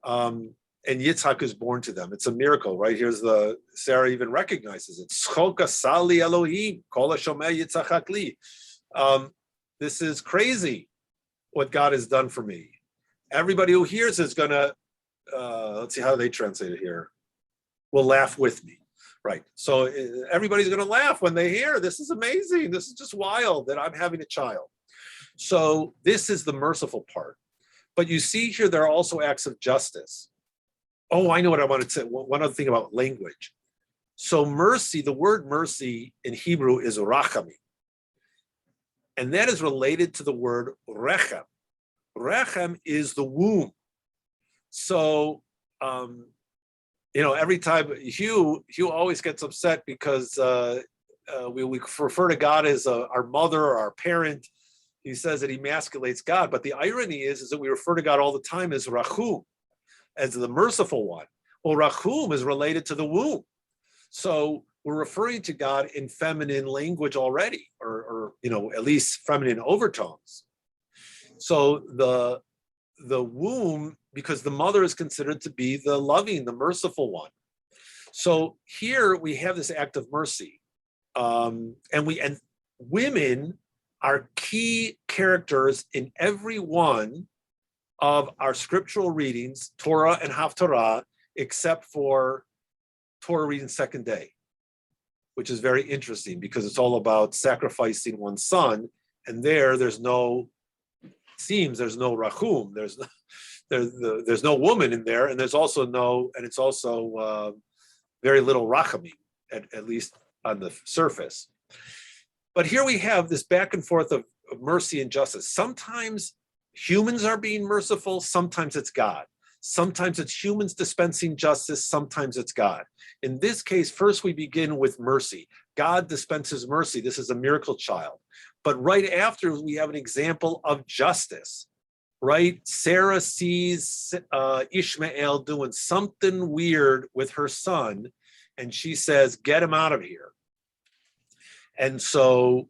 and Yitzhak is born to them. It's a miracle, right? Sarah even recognizes it. Choka sali Elohim, kol hashomeh Yitzhak li. This is crazy what God has done for me. Everybody who hears is gonna, let's see how they translate it here, will laugh with me, right? So everybody's gonna laugh when they hear, this is amazing. This is just wild that I'm having a child. So this is the merciful part. But you see here, there are also acts of justice. Oh, I know what I wanted to say. One other thing about language. So mercy, the word mercy in Hebrew is rachamim. And that is related to the word rechem. Rechem is the womb. So, every time Hugh always gets upset because we refer to God as our mother or our parent. He says that he emasculates God. But the irony is that we refer to God all the time as Rachum, as the merciful one. Well, Rachum is related to the womb. So we're referring to God in feminine language already, or at least feminine overtones. So the womb, because the mother is considered to be the loving, the merciful one. So here we have this act of mercy, and women are key characters in every one of our scriptural readings, Torah and Haftarah, except for Torah reading second day, which is very interesting because it's all about sacrificing one's son, and there's no rachum, there's no woman in there, and there's also very little rachamim, at least on the surface. But here we have this back and forth of mercy and justice. Sometimes humans are being merciful, sometimes it's God. Sometimes it's humans dispensing justice, sometimes it's God. In this case, first we begin with mercy. God dispenses mercy. This is a miracle child. But right after, we have an example of justice, right? Sarah sees Ishmael doing something weird with her son, and she says, get him out of here. And so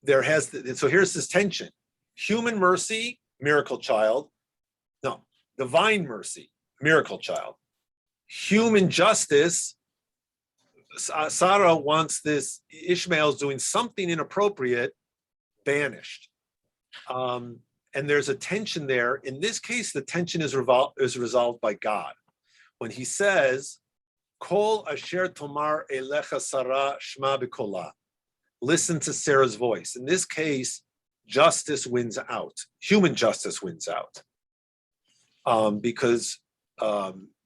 so here's this tension. Human mercy, miracle child. No, divine mercy, miracle child. Human justice, Sarah wants this, Ishmael's doing something inappropriate, banished. And there's a tension there. In this case, the tension is resolved by God. When he says, Kol asher tomar elecha Sarah shma b'kola. Listen to Sarah's voice. In this case, justice wins out. Human justice wins out. Because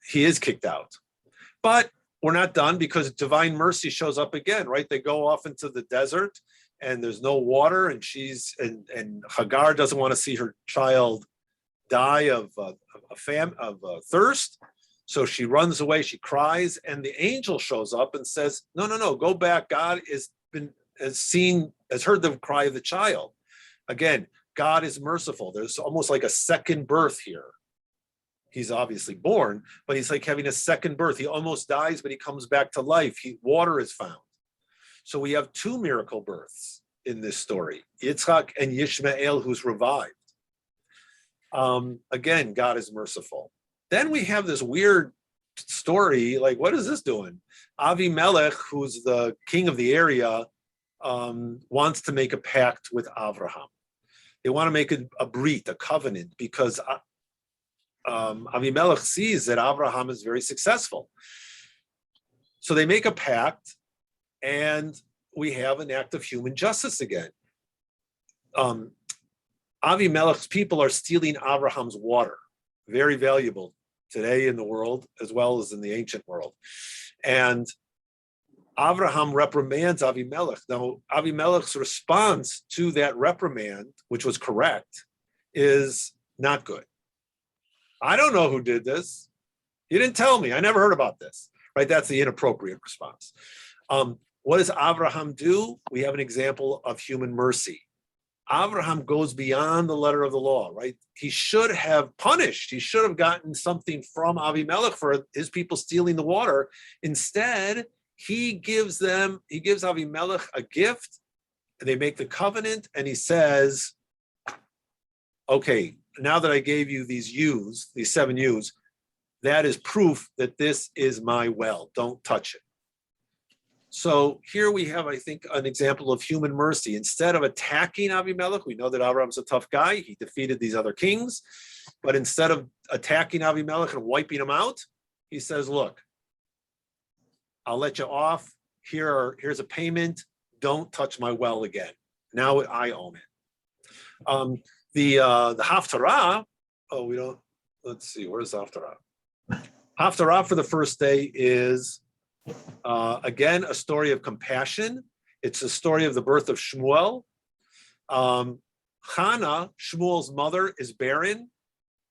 he is kicked out. But we're not done, because divine mercy shows up again, right? They go off into the desert, and there's no water, and and Hagar doesn't want to see her child die of thirst. So she runs away, she cries, and the angel shows up and says, no, go back. God has heard the cry of the child. Again, God is merciful. There's almost like a second birth here. He's obviously born, but he's like having a second birth. He almost dies, but he comes back to life. Water is found. So we have two miracle births in this story, Yitzchak and Yishmael, who's revived. Again, God is merciful. Then we have this weird story, like, what is this doing? Avimelech, who's the king of the area, wants to make a pact with Avraham. They want to make a brit, a covenant, because Avimelech sees that Avraham is very successful. So they make a pact, and we have an act of human justice again. Avimelech's people are stealing Abraham's water, very valuable today in the world as well as in the ancient world. And Avraham reprimands Avimelech. Now, Avimelech's response to that reprimand, which was correct, is not good. I don't know who did this. You didn't tell me. I never heard about this. Right? That's the inappropriate response. What does Avraham do? We have an example of human mercy. Avraham goes beyond the letter of the law, right? He should have punished. He should have gotten something from Avimelech for his people stealing the water. Instead, he gives Avimelech a gift, and they make the covenant, and he says, okay, now that I gave you these 7 ewes, that is proof that this is my well. Don't touch it. So here we have, I think, an example of human mercy. Instead of attacking Avimelech, we know that Abraham's a tough guy. He defeated these other kings. But instead of attacking Avimelech and wiping him out, he says, look, I'll let you off. Here's a payment. Don't touch my well again. Now I own it. The Haftarah, let's see, where's Haftarah? Haftarah for the first day is, again, a story of compassion. It's a story of the birth of Shmuel. Hannah, Shmuel's mother, is barren.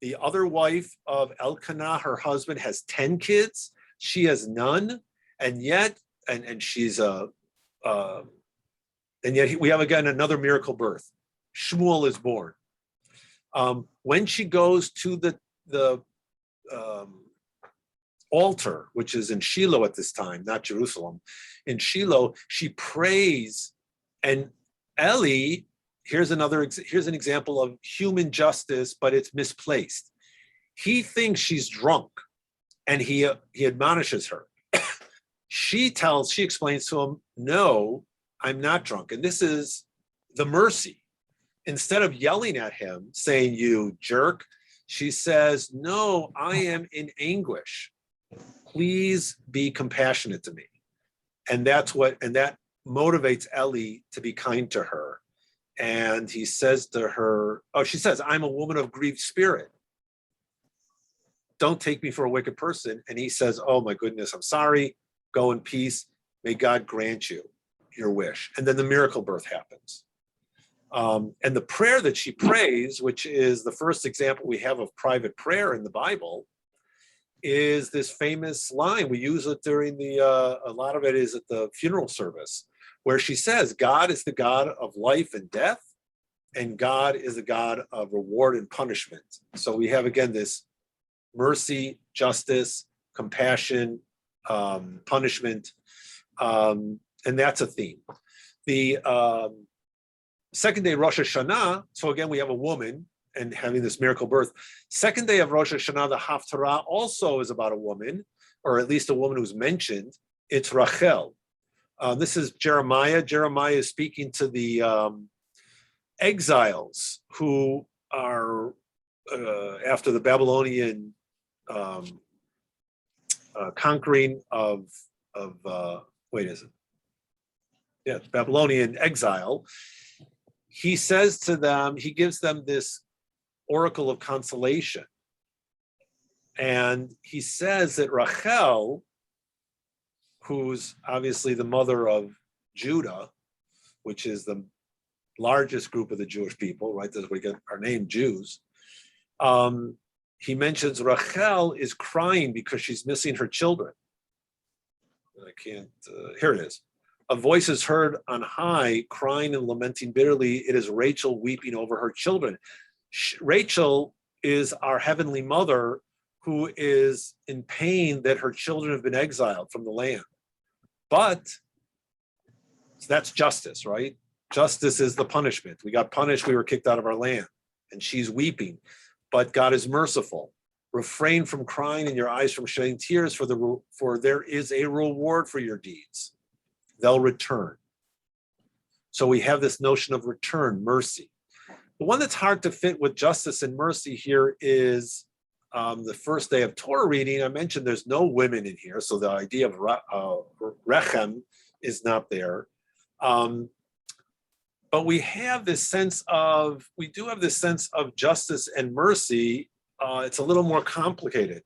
The other wife of Elkanah, her husband, has 10 kids. She has none, and yet we have again another miracle birth. Shmuel is born. When she goes to the altar, which is in Shiloh at this time, not Jerusalem, in Shiloh, she prays, and Eli, here's an example of human justice, but it's misplaced. He thinks she's drunk, and he admonishes her. She explains to him, no, I'm not drunk. And this is the mercy. Instead of yelling at him, saying, you jerk, she says, no, I am in anguish. Please be compassionate to me. And that motivates Ellie to be kind to her. And he says to her, she says, I'm a woman of grieved spirit. Don't take me for a wicked person. And he says, oh my goodness, I'm sorry. Go in peace. May God grant you your wish. And then the miracle birth happens. And the prayer that she prays, which is the first example we have of private prayer in the Bible, is this famous line. We use it during a lot of it is at the funeral service, where she says, God is the God of life and death, and God is the God of reward and punishment. So we have, again, this mercy, justice, compassion, punishment, and that's a theme. The second day, Rosh HaShanah, so again, we have a woman and having this miracle birth. Second day of Rosh HaShanah, the Haftarah also is about a woman, or at least a woman who's mentioned. It's Rachel. This is Jeremiah. Jeremiah is speaking to the exiles who are, after the Babylonian conquering of Babylonian exile. He says to them, he gives them this oracle of consolation. And he says that Rachel, who's obviously the mother of Judah, which is the largest group of the Jewish people, right? That's where we get our name, Jews. He mentions Rachel is crying because she's missing her children. I can't, here it is. A voice is heard on high, crying and lamenting bitterly. It is Rachel weeping over her children. Rachel is our heavenly mother who is in pain that her children have been exiled from the land. But that's justice, right? Justice is the punishment. We got punished, we were kicked out of our land, and she's weeping. But God is merciful. Refrain from crying and your eyes from shedding tears, for there is a reward for your deeds. They'll return. So we have this notion of return, mercy. The one that's hard to fit with justice and mercy here is the first day of Torah reading. I mentioned there's no women in here, so the idea of rechem is not there. But we have this sense of, justice and mercy. It's a little more complicated.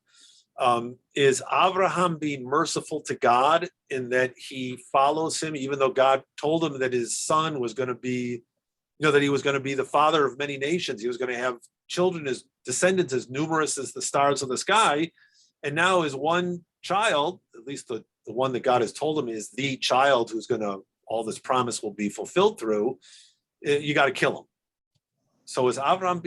Is Abraham being merciful to God in that he follows him, even though God told him that his son was going to be, that he was going to be the father of many nations. He was going to have children, as descendants as numerous as the stars of the sky. And now his one child, at least the one that God has told him is the child who's going to, all this promise will be fulfilled through, you got to kill him. So is Abraham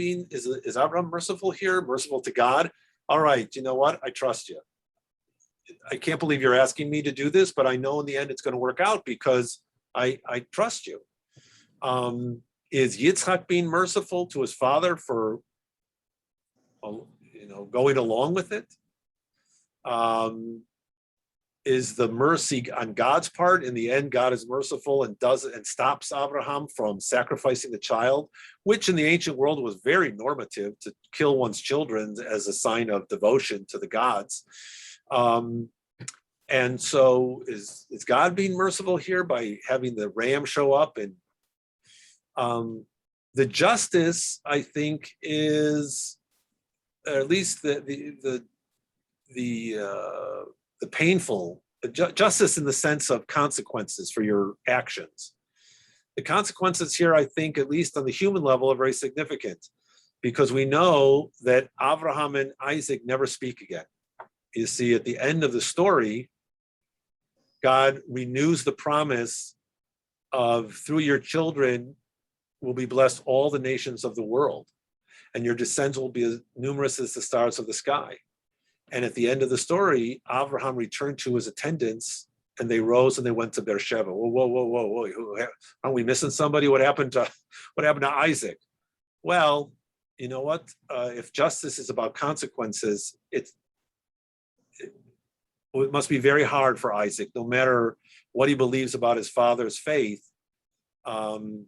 merciful here, merciful to God? All right, you know what? I trust you. I can't believe you're asking me to do this, but I know in the end it's going to work out because I trust you. Is Yitzchak being merciful to his father for, going along with it? Is the mercy on God's part? In the end, God is merciful and stops Abraham from sacrificing the child, which in the ancient world was very normative, to kill one's children as a sign of devotion to the gods. And so is God being merciful here by having the ram show up? And the justice, I think, is, or at least the painful justice in the sense of consequences for your actions. The consequences here, I think, at least on the human level, are very significant, because we know that Abraham and Isaac never speak again. You see, at the end of the story, God renews the promise of, through your children will be blessed all the nations of the world, and your descendants will be as numerous as the stars of the sky. And at the end of the story, Abraham returned to his attendants, and they rose and they went to Beersheba. Whoa! Aren't we missing somebody? What happened to Isaac? Well, you know what? If justice is about consequences, it must be very hard for Isaac, no matter what he believes about his father's faith. The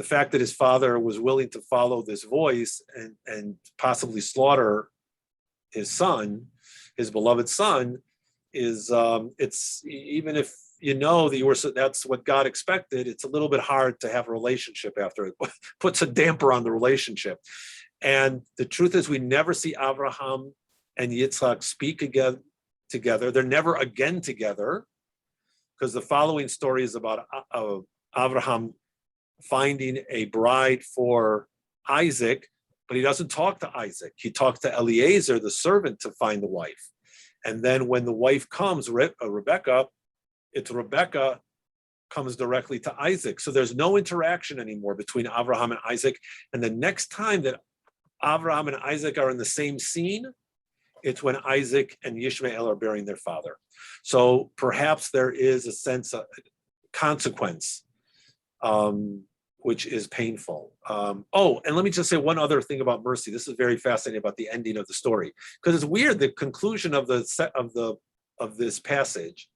fact that his father was willing to follow this voice and possibly slaughter his son, his beloved son, is it's, even if that's what God expected, it's a little bit hard to have a relationship after it. Puts a damper on the relationship. And the truth is, we never see Abraham and Yitzchak speak again together. They're never again together, because the following story is about Abraham finding a bride for Isaac, but he doesn't talk to Isaac. He talks to Eliezer, the servant, to find the wife. And then when the wife comes, Rebecca comes directly to Isaac. So there's no interaction anymore between Abraham and Isaac. And the next time that Abraham and Isaac are in the same scene, it's when Isaac and Ishmael are burying their father. So perhaps there is a sense of consequence, which is painful. And let me just say one other thing about mercy. This is very fascinating about the ending of the story, because it's weird. The conclusion of this passage,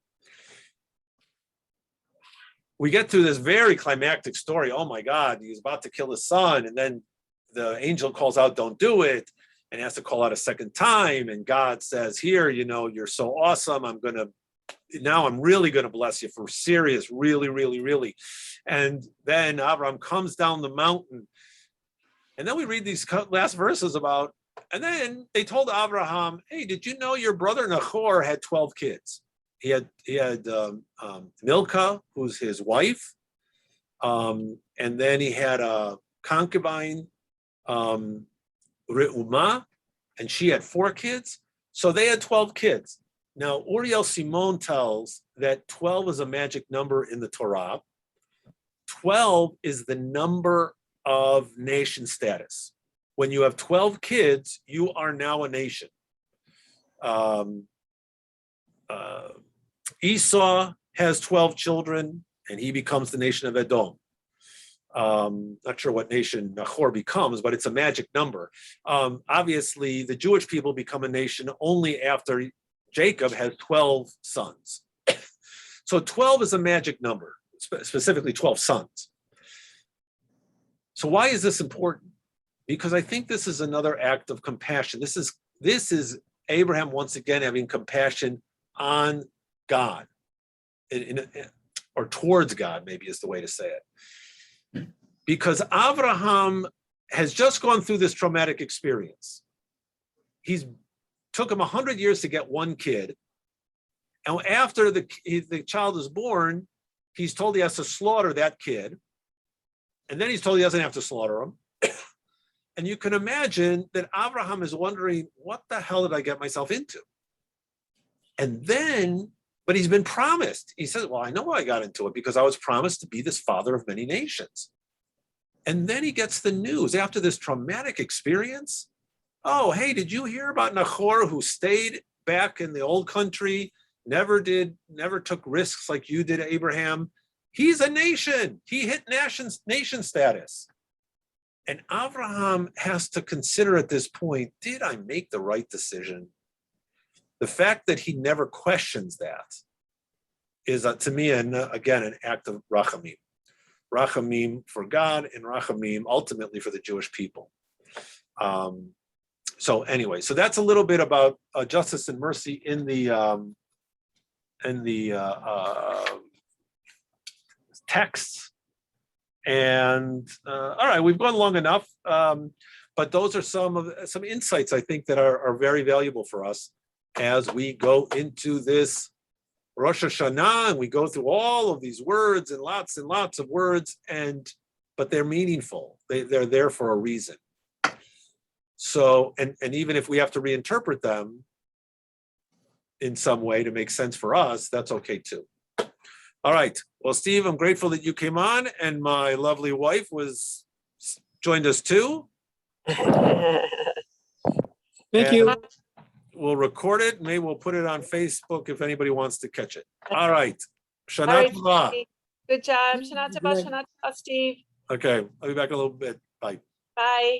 we get to this very climactic story. Oh my God, he's about to kill his son, and then the angel calls out, "Don't do it," and has to call out a second time. And God says, "Here, you're so awesome. I'm really going to bless you for serious, really, really, really." And then Abraham comes down the mountain. And then we read these last verses about, and then they told Abraham, "Hey, did you know your brother Nahor had 12 kids? He had Milcah, who's his wife, And then he had a concubine, Re'uma, and she had 4 kids. So they had 12 kids. Now, Uriel Simon tells that 12 is a magic number in the Torah. 12 is the number of nation status. When you have 12 kids, you are now a nation. Esau has 12 children, and he becomes the nation of Edom. Not sure what nation Mahzor becomes, but it's a magic number. Obviously, the Jewish people become a nation only after Jacob has 12 sons. So 12 is a magic number, specifically 12 sons. So why is this important? Because I think this is another act of compassion. This is Abraham once again having compassion on God, or towards God, maybe is the way to say it. Because Abraham has just gone through this traumatic experience. Took him 100 years to get 1 kid. And after the child is born, he's told he has to slaughter that kid. And then he's told he doesn't have to slaughter him. And you can imagine that Abraham is wondering, what the hell did I get myself into? And then, but he's been promised. He says, well, I know I got into it because I was promised to be this father of many nations. And then he gets the news after this traumatic experience. Oh, hey, did you hear about Nahor, who stayed back in the old country, never took risks like you did, Abraham? He's a nation. He hit nation status. And Abraham has to consider at this point, did I make the right decision? The fact that he never questions that is, to me, again, an act of rachamim. Rachamim for God and rachamim ultimately for the Jewish people. So anyway, so that's a little bit about justice and mercy in the texts. And all right, we've gone long enough, but those are some insights I think that are very valuable for us as we go into this Rosh HaShanah, and we go through all of these words and lots of words, but they're meaningful. They're there for a reason. So, and even if we have to reinterpret them in some way to make sense for us, that's okay too. All right. Well, Steve, I'm grateful that you came on, and my lovely wife joined us too. Thank you. We'll record it. Maybe we'll put it on Facebook if anybody wants to catch it. All right. All Shana right, Tova. Steve. Good job. Shana Tova, Shana Tova, Steve. Okay. I'll be back in a little bit. Bye. Bye.